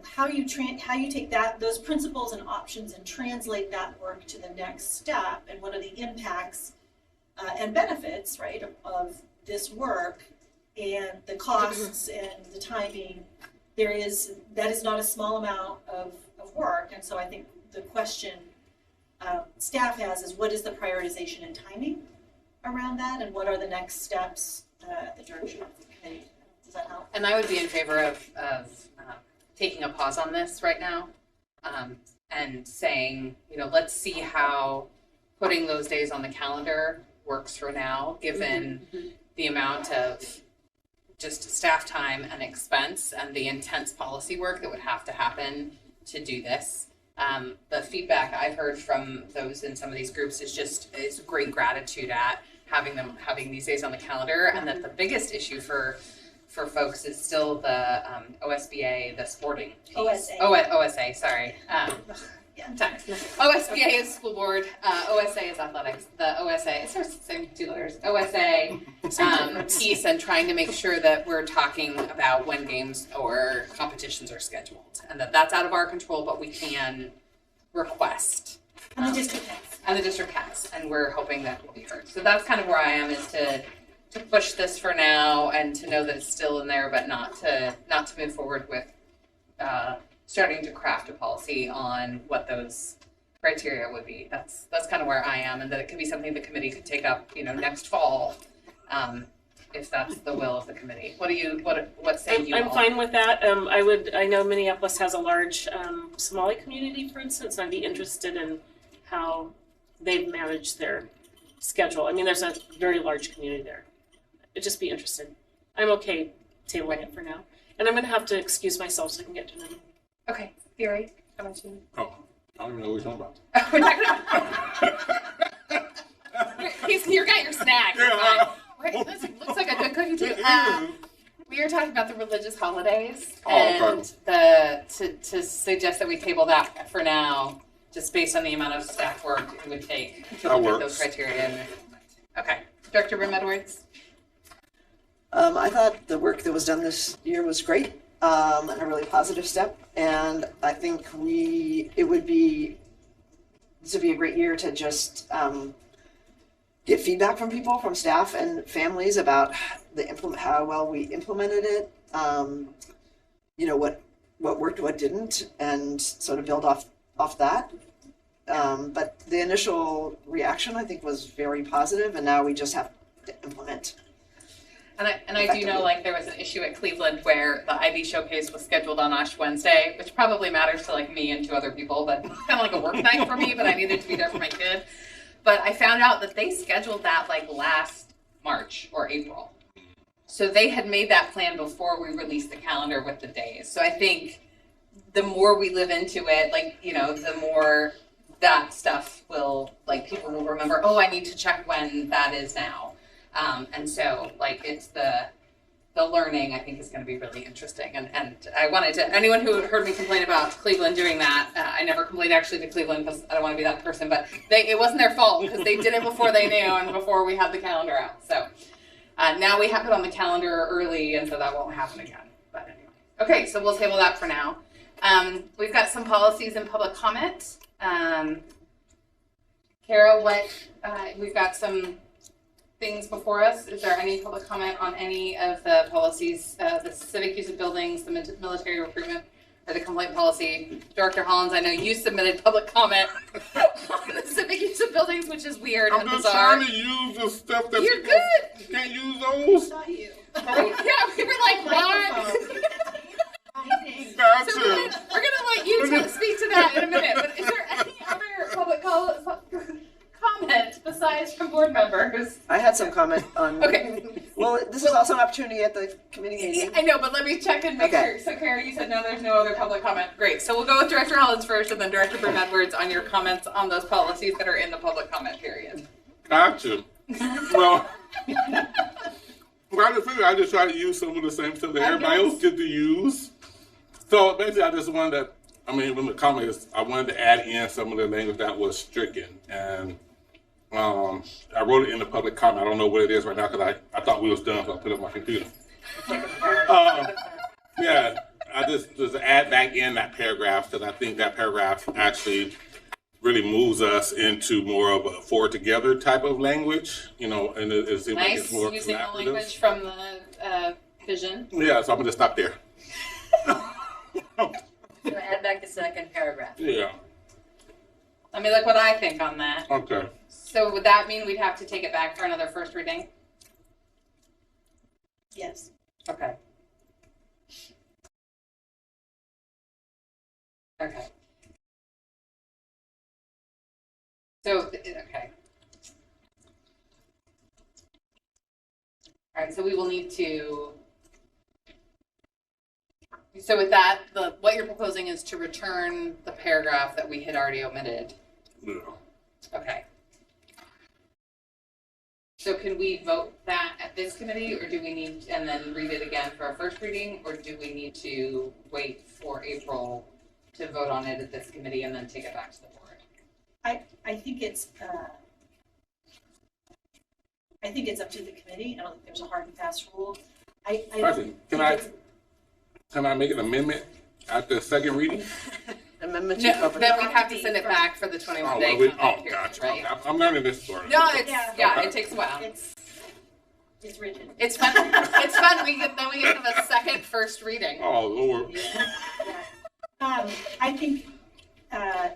how you take those principles and options and translate that work to the next step, and what are the impacts and benefits, right, of this work, and the costs and the timing, that is not a small amount of work. And so I think the question staff has is, what is the prioritization and timing around that, and what are the next steps at the direction of the committee? Does that help? And I would be in favor of taking a pause on this right now, and saying, let's see how putting those days on the calendar works for now, given the amount of just staff time and expense and the intense policy work that would have to happen to do this. The feedback I've heard from those in some of these groups is great gratitude at having these days on the calendar, and that the biggest issue for folks is still the OSBA, the sporting piece. OSA, sorry. OSBA is school board, OSA is athletics. The OSA, it starts with the same two letters. OSA piece, and trying to make sure that we're talking about when games or competitions are scheduled, and that's out of our control, but we can request. And the district has. And the district has, and we're hoping that will be heard. So that's kind of where I am, is to push this for now and to know that it's still in there, but not to move forward with starting to craft a policy on what those criteria would be. That's kind of where I am, and that it could be something the committee could take up, next fall, if that's the will of the committee. What say you all? I'm fine with that. I know Minneapolis has a large Somali community, for instance, and I'd be interested in how they've managed their schedule. I mean, there's a very large community there. I'd just be interested. I'm okay tabling it for now. And I'm going to have to excuse myself so I can get to know them. Okay, Fury, how about you? Oh, I don't even know what you're talking about. We're talking about. You got your snack. Yeah. Looks like a good cookie too. We were talking about the religious holidays, Oh, and to suggest that we table that for now, just based on the amount of staff work it would take to look at those criteria. Okay, Director Brim Edwards. I thought the work that was done this year was great, and a really positive step. And I think this would be a great year to just get feedback from people, from staff and families about how well we implemented it. What worked, what didn't, and sort of build off that. But the initial reaction, I think, was very positive, and now we just have to implement. And I do know, there was an issue at Cleveland where the IB showcase was scheduled on Ash Wednesday, which probably matters to me and 2 other people, but kind of like a work night for me, but I needed to be there for my kid. But I found out that they scheduled that last March or April. So they had made that plan before we released the calendar with the days. So I think the more we live into it, the more that stuff will, people will remember, oh, I need to check when that is now. And so it's the learning, I think, is going to be really interesting. And I wanted to, anyone who heard me complain about Cleveland doing that, I never complained actually to Cleveland because I don't want to be that person, but it wasn't their fault because they did it before they knew and before we had the calendar out. So now we have it on the calendar early, and so that won't happen again. But anyway. Okay, so we'll table that for now. We've got some policies and public comment. Kara, we've got some things before us. Is there any public comment on any of the policies, the civic use of buildings, the military recruitment, or the complaint policy? Director Hollins, I know you submitted public comment on the civic use of buildings, which is weird and bizarre. I'm just trying to use the stuff that You're good. Can't use those. Not you. Yeah, we were like, what? Gotcha. So we're gonna let you speak to that in a minute. But is there any other public comment besides from board members? I had some comment on. Okay. Well, this is also an opportunity at the committee meeting. I know, but let me check and make sure. So, Kara, you said no, there's no other public comment. Great. So we'll go with Director Hollins first, and then Director Brim Edwards on your comments on those policies that are in the public comment period. Gotcha. Well, I just try to use some of the same stuff that everybody else get to use. So basically, I just wanted to, when the comments, I wanted to add in some of the language that was stricken. And I wrote it in the public comment. I don't know what it is right now because I thought we was done, so I put it on my computer. Yeah, I just add back in that paragraph because I think that paragraph actually really moves us into more of a forward together type of language, you know, and it seems like Nice, it's more using the collaborative. language from the vision. Yeah, so I'm gonna stop there. So add back the second paragraph. Yeah, Let me look what I think on that. okay. So would that mean we'd have to take it back for another first reading? Yes. Okay. Okay. So, okay. All right, so we will need to, so with that, what you're proposing is to return the paragraph that we had already omitted. Yeah. Okay. So can we vote that at this committee, or do we need, and then read it again for a first reading, or do we need to wait for April to vote on it at this committee and then take it back to the board? I think it's up to the committee. I don't think there's a hard and fast rule. Question, can I make an amendment at the second reading? Amendment to No, public. then we'd have to send it back for the 21 day well, comment period, gotcha. right? I'm learning this story. No, it's, yeah, Okay. it takes a while. It's rigid. It's fun. It's fun. We get to have a second first reading. Oh, Lord. I think, I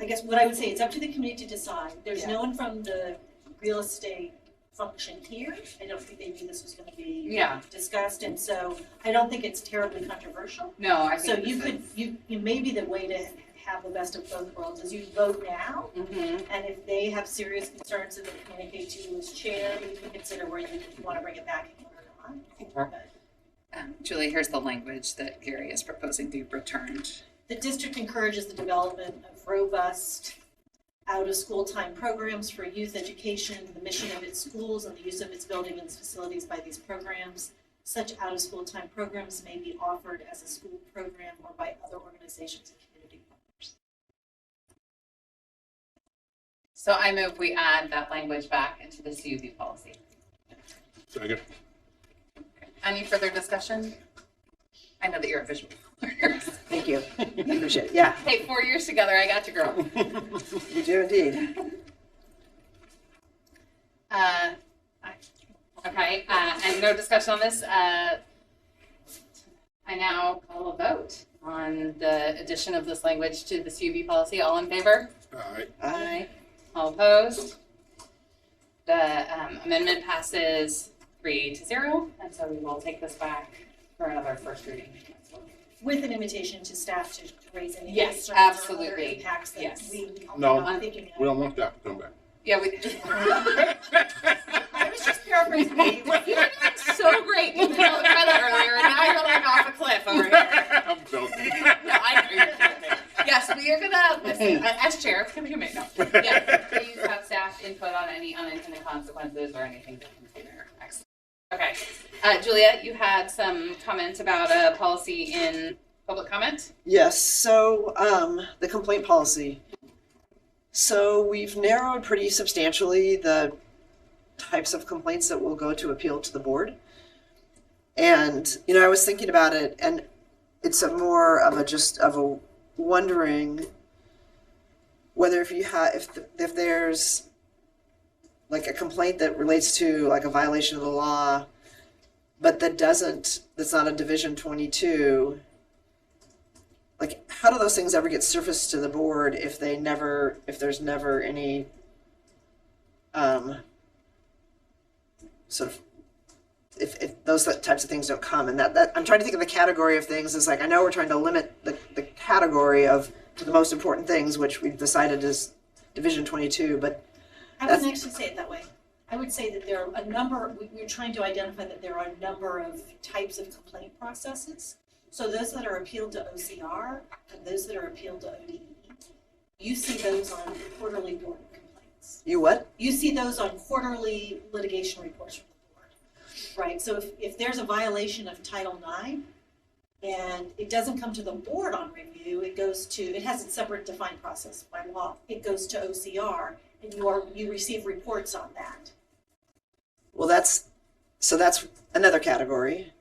guess what I would say, it's up to the committee to decide. There's no one from the real estate function here. I don't think they knew this was gonna be discussed, and so I don't think it's terribly controversial. No, I So think you could, you maybe the way to have the best of both worlds is you vote now, and if they have serious concerns that they communicate to you as chair, you can consider where you want to bring it back or not. Julie, here's the language that Gary is proposing be returned. The district encourages the development of robust out-of-school time programs for youth education, the mission of its schools, and the use of its building and its facilities by these programs. Such out-of-school time programs may be offered as a school program or by other organizations and community partners. So I move we add that language back into the CUB policy. Second. Any further discussion? I know that you're a visual learner. Thank you. Appreciate it. Yeah, Hey, 4 years together, I got you, girl. you do indeed. Okay, and no discussion on this. I now call a vote on the addition of this language to the CUB policy. All in favor? All right. Aye. All opposed? The amendment passes 3-0, and so we will take this back for another first reading. With an invitation to staff to raise any Yes, concerns or other absolutely. impacts that Yes. we No, are not thinking we of. don't want that to come back. Yeah, we. I was just paraphrasing. You were doing so great. You did all the credit earlier, and now you're like off a cliff over here. I'm joking. No, I know you're joking. Yes, we are gonna listen. As chair, can we make no? Yes, please have staff input on any unintended consequences or anything to consider. Excellent. Okay, Julia, you had some comments about a policy in public comment. Yes, so the complaint policy. So we've narrowed pretty substantially the types of complaints that will go to appeal to the board. And, you know, I was thinking about it, and it's a more of a wondering whether if you have, if there's like a complaint that relates to like a violation of the law, but that's not a Division 22, like how do those things ever get surfaced to the board if there's never any sort of if those types of things don't come? And that I'm trying to think of the category of things is like, I know we're trying to limit the category of to the most important things, which we've decided is Division 22, but I wouldn't actually say it that way. I would say that there are a number, we're trying to identify that there are a number of types of complaint processes. So those that are appealed to OCR and those that are appealed to ODE, you see those on quarterly board complaints. You what? You see those on quarterly litigation reports from the board, right? So if there's a violation of Title IX and it doesn't come to the board on review, it has a separate defined process by law. It goes to OCR and you receive reports on that. Well, that's another category.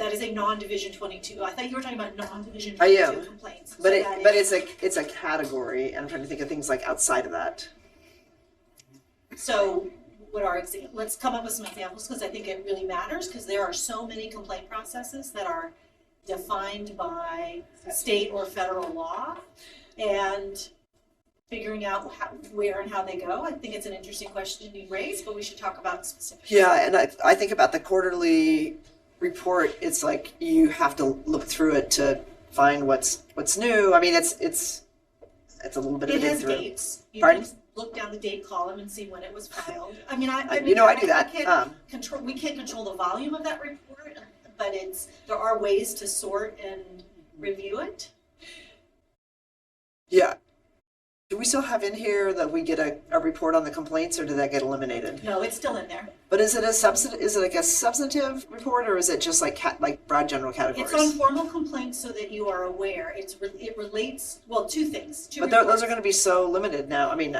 That is a non-Division 22. I thought you were talking about non-Division I 22 am. complaints. But So it's a category, and I'm trying to think of things like outside of that. So what are let's come up with some examples, because I think it really matters, because there are so many complaint processes that are defined by state or federal law, and figuring out where and how they go. I think it's an interesting question you raised, but we should talk about specifics. Yeah, and I think about the quarterly report, it's like you have to look through it to find what's new. I mean, it's a little bit of a dig through. It has dates. You Pardon? can look down the date column and see when it was filed. I mean, I do that. We can't control the volume of that report, but there are ways to sort and review it. Yeah. Do we still have in here that we get a report on the complaints, or did that get eliminated? No, it's still in there. But is it like a substantive report, or is it just like broad general categories? It's on formal complaints so that you are aware. It relates, well, two things. But those are going to be so limited now. I mean,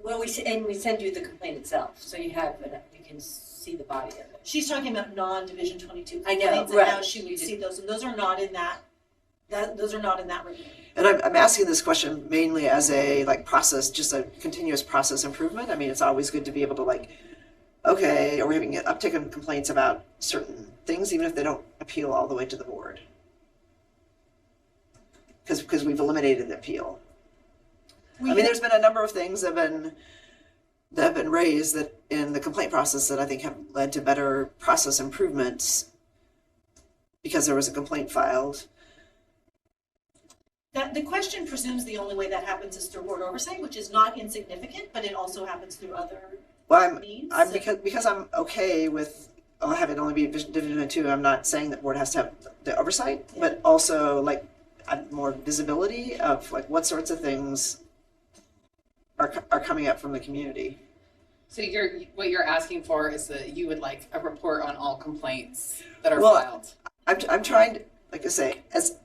Well, we send you the complaint itself, so you can see the body of it. She's talking about non-Division 22 I know, complaints, right. and how she would see those, and those are not in that review. And I'm asking this question mainly as a process, just a continuous process improvement. I mean, it's always good to be able to okay, are we having an uptick in complaints about certain things, even if they don't appeal all the way to the board? Because we've eliminated the appeal. There's been a number of things that have been raised that in the complaint process that I think have led to better process improvements because there was a complaint filed. The question presumes the only way that happens is through board oversight, which is not insignificant, but it also happens through other means. Because I'm okay with having it only be Division 2. I'm not saying that board has to have the oversight, but also more visibility of what sorts of things are coming up from the community. So what you're asking for is that you would like a report on all complaints that are filed. I'm trying to, like I say, as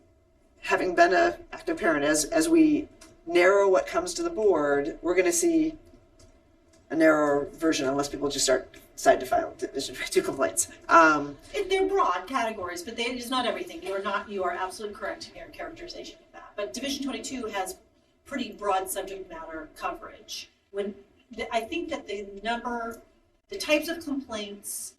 having been an active parent, as we narrow what comes to the board, we're going to see a narrower version unless people just decide to file Division 2 complaints. They're broad categories, but it is not everything. You are absolutely correct in your characterization of that. But Division 22 has pretty broad subject matter coverage. I think that the types of complaints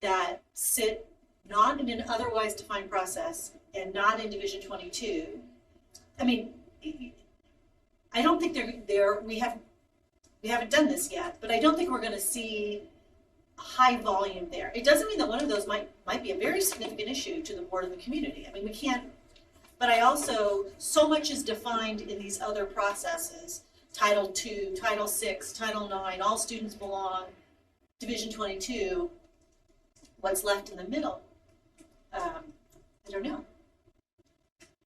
that sit not in an otherwise defined process and not in Division 22, I mean, I don't think we haven't done this yet, but I don't think we're going to see a high volume there. It doesn't mean that one of those might be a very significant issue to the board and the community. I mean, we can't, but I also, so much is defined in these other processes, Title II, Title VI, Title IX, all students belong, Division 22, what's left in the middle? I don't know.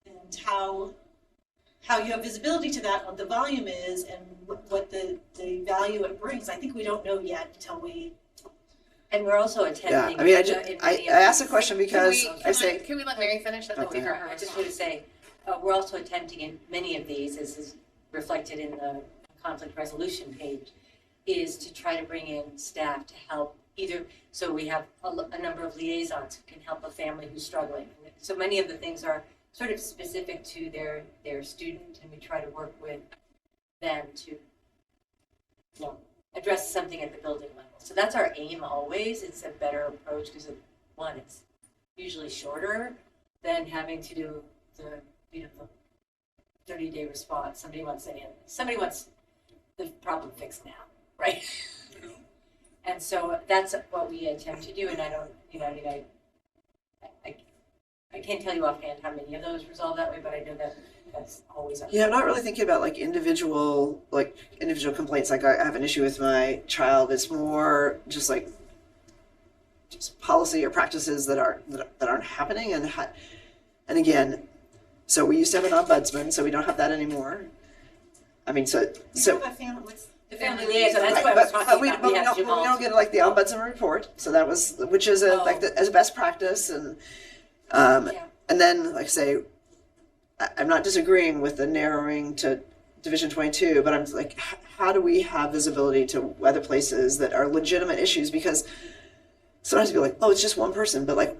And how you have visibility to that, what the volume is, and what the value it brings, I think we don't know yet until we. And we're also attempting. Yeah, I mean, I asked the question because Can we let Mary finish? That's Okay. I just want to say, we're also attempting in many of these, as is reflected in the conflict resolution page, is to try to bring in staff to help so we have a number of liaisons who can help a family who's struggling. So many of the things are sort of specific to their student, and we try to work with them to address something at the building level. So that's our aim always. It's a better approach because it's usually shorter than having to do the 30-day response. Somebody wants the problem fixed now, right? And so that's what we attempt to do. And I don't, I can't tell you offhand how many of those resolve that way, but I know that's always. Yeah, I'm not really thinking about individual complaints. I have an issue with my child. It's more just policy or practices that aren't happening. And again, so we used to have an ombudsman, so we don't have that anymore. I mean, so the family liaison, that's right, what I was talking about. We don't get the ombudsman report, so that was, which is as a best practice, and and then like I say, I'm not disagreeing with the narrowing to Division 22, but I'm how do we have visibility to other places that are legitimate issues? Because sometimes people are it's just one person, but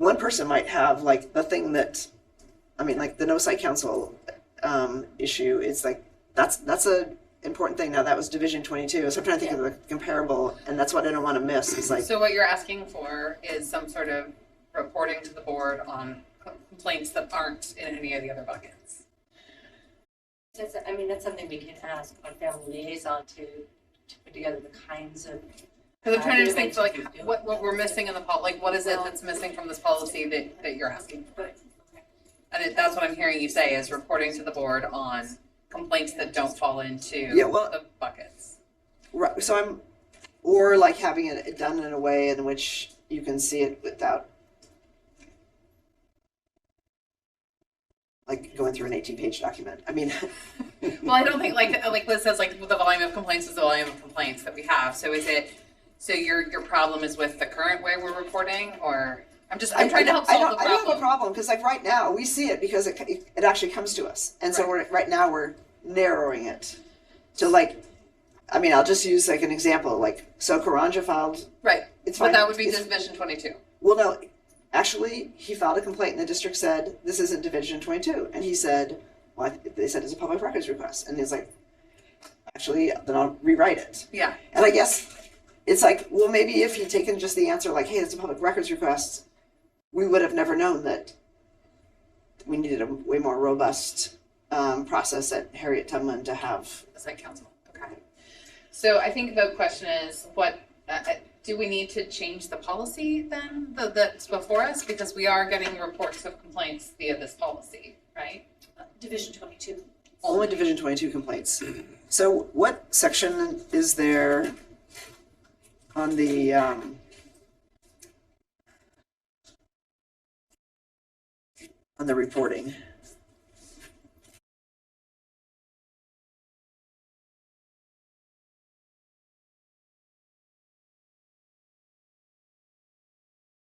one person might have like the thing that, I mean, like the no site council issue. It's like that's a important thing. Now that was Division 22, so I'm trying to think of the comparable, and that's what I don't want to miss. It's like, So what you're asking for is some sort of reporting to the board on complaints that aren't in any of the other buckets. I mean, that's something we can ask our family liaison to put together the kinds of. Because I'm trying to just think, interventions like, we do. what we're missing in the like, what is it that's missing from this policy that you're asking for? And that's what I'm hearing you say is reporting to the board on complaints that don't fall into the buckets. right. So or like having it done in a way in which you can see it without, like going through an 18-page document. I mean, well, I don't think like Liz says, like the volume of complaints is the volume of complaints that we have. So is it? So your problem is with the current way we're reporting, or I'm trying to help solve the problem. I don't have a problem because like right now we see it because it actually comes to us, and so right now we're narrowing it to like, I mean, I'll just use like an example, like so Karanja filed. Right. It's fine. But that would be Division 22. Well, no, actually he filed a complaint and the district said this isn't Division 22, and he said, well, they said it's a public records request, and he's like, actually, then I'll rewrite it. Yeah. And I guess it's like, well, maybe if he'd taken just the answer like, hey, it's a public records request, we would have never known that we needed a way more robust process at Harriet Tubman to have. The site council. Okay. So I think the question is, what do we need to change the policy then that's before us? Because we are getting reports of complaints via this policy, right? Division 22. Only Division 22 complaints. So what section is there on the reporting?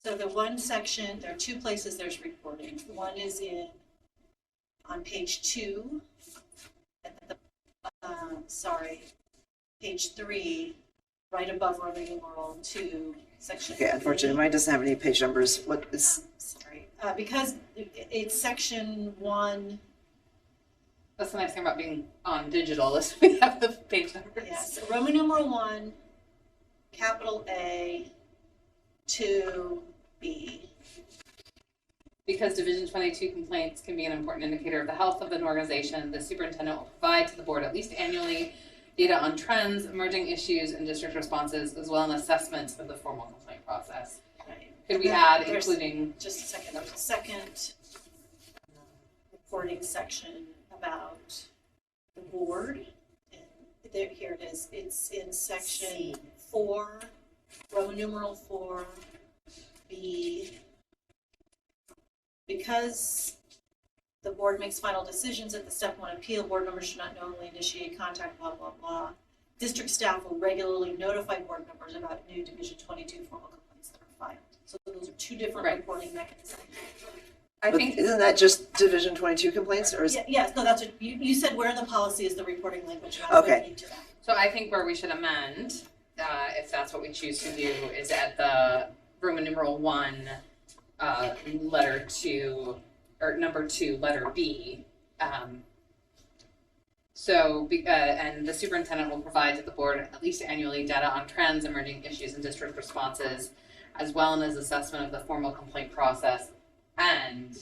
So the one section, there are two places there's reporting. One is on page 2, page 3, right above Roman numeral 2, section. Okay, unfortunately, mine doesn't have any page numbers. What is? Sorry, because it's section 1. That's the nice thing about being on digital is we have the page numbers. Yes, Roman numeral 1, capital A, 2B. Because Division 22 complaints can be an important indicator of the health of an organization, the superintendent will provide to the board at least annually data on trends, emerging issues, and district responses, as well as assessments of the formal complaint process. Right. Could we add including? Just a second, there's a second reporting section about the board. And here it is, it's in section 4, Roman numeral 4B. Because the board makes final decisions at the step 1 appeal, board members should not knowingly initiate contact, blah, blah, blah. District staff will regularly notify board members about new Division 22 formal complaints that are filed. So those are two different reporting mechanisms. I think isn't that just Division 22 complaints, or is yes, no, that's what you said. Where in the policy is the reporting language? Okay. So I think where we should amend, if that's what we choose to do, is at the Roman numeral 1, letter 2, or number 2, letter B. And the superintendent will provide to the board at least annually data on trends, emerging issues, and district responses, as well as assessment of the formal complaint process and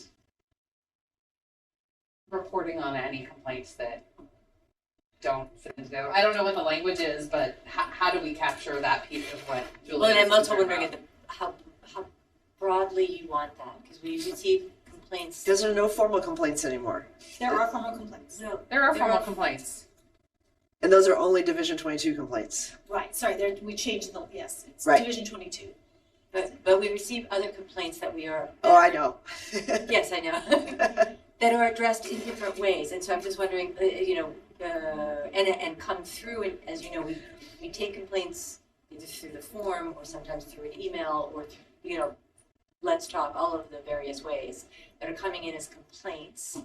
reporting on any complaints that don't fit into. I don't know what the language is, but how do we capture that piece of what Julie? Well, and I'm also wondering how broadly you want that, because we receive complaints. Because there are no formal complaints anymore. There are formal complaints. No, there are formal complaints. And those are only Division 22 complaints. Right, sorry, we changed the, yes, it's Right. Division 22. But we receive other complaints that we are. Oh, I know. Yes, I know. That are addressed in different ways, and so I'm just wondering, and come through, and as you know, we take complaints either through the form or sometimes through an email or through, Let's Talk, all of the various ways that are coming in as complaints.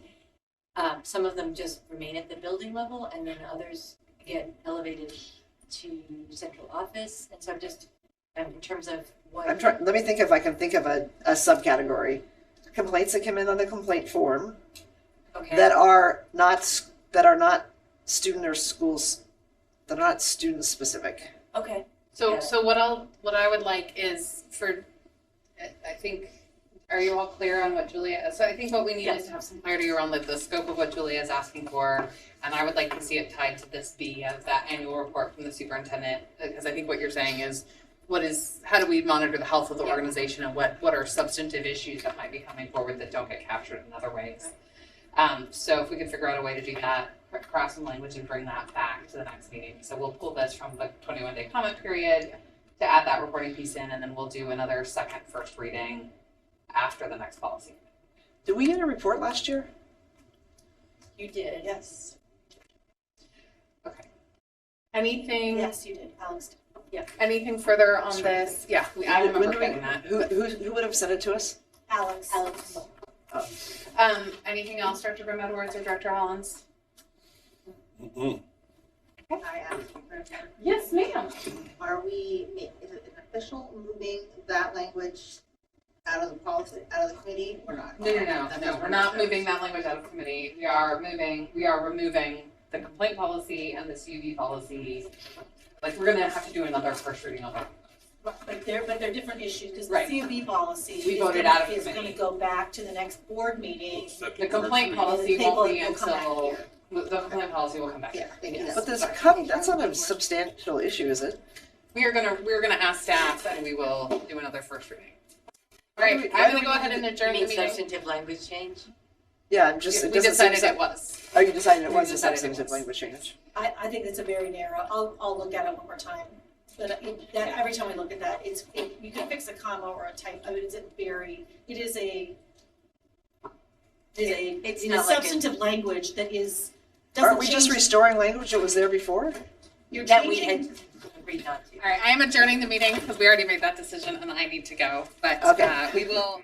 Some of them just remain at the building level, and then others get elevated to central office. And so I'm just in terms of what? I'm trying, let me think if I can think of a subcategory. Complaints that come in on the complaint form Okay. that are not student or schools, that are not student specific. Okay. So, Yeah. so what I would like is for, I think, are you all clear on what Julia, so I think what we need is to have some clarity around like the scope of what Julia is asking for. And I would like to see it tied to this B of that annual report from the superintendent, because I think what you're saying is, how do we monitor the health of the organization and what are substantive issues that might be coming forward that don't get captured in other ways? So if we could figure out a way to do that, craft some language and bring that back to the next meeting. So we'll pull this from the 21-day comment period to add that reporting piece in, and then we'll do another first reading after the next policy. Did we get a report last year? You did. Yes. Okay. Anything? Yes, you did, Alex. Yeah. Anything further on this? Yeah, I remember getting that. Who would have sent it to us? Alex. Anything else, Director Grimm Edwards or Director Hollins? I asked. Yes, ma'am. Are we, is it an official moving that language out of the policy, out of the committee or not? No, we're not moving that language out of committee. We are removing the complaint policy and the CUB policy. Like, we're gonna have to do another first reading of it. But they're different issues, because the Right. CUB policy We is voted gonna- out of is committee. gonna go back to the next board meeting. The complaint policy They won't be will come back until, here. the complaint policy will come back here. Yes. But that's not a substantial issue, is it? We're gonna ask staff and we will do another first reading. All Why do right, we- why I'm do gonna we go need ahead to- and adjourn the You mean meeting. substantive language change? Yeah, I'm just, it We doesn't seem. decided it was. Oh, you decided it We was a decided it substantive was. language change. I think it's a very narrow, I'll look at it one more time. But every time we look at that, you can fix a comma or a type, I mean, it is a not like substantive language that is, Aren't doesn't we just change. restoring language that was there before? You're That we changing, had agreed not to. All right, I am adjourning the meeting because we already made that decision and I need to go. But Okay. we will.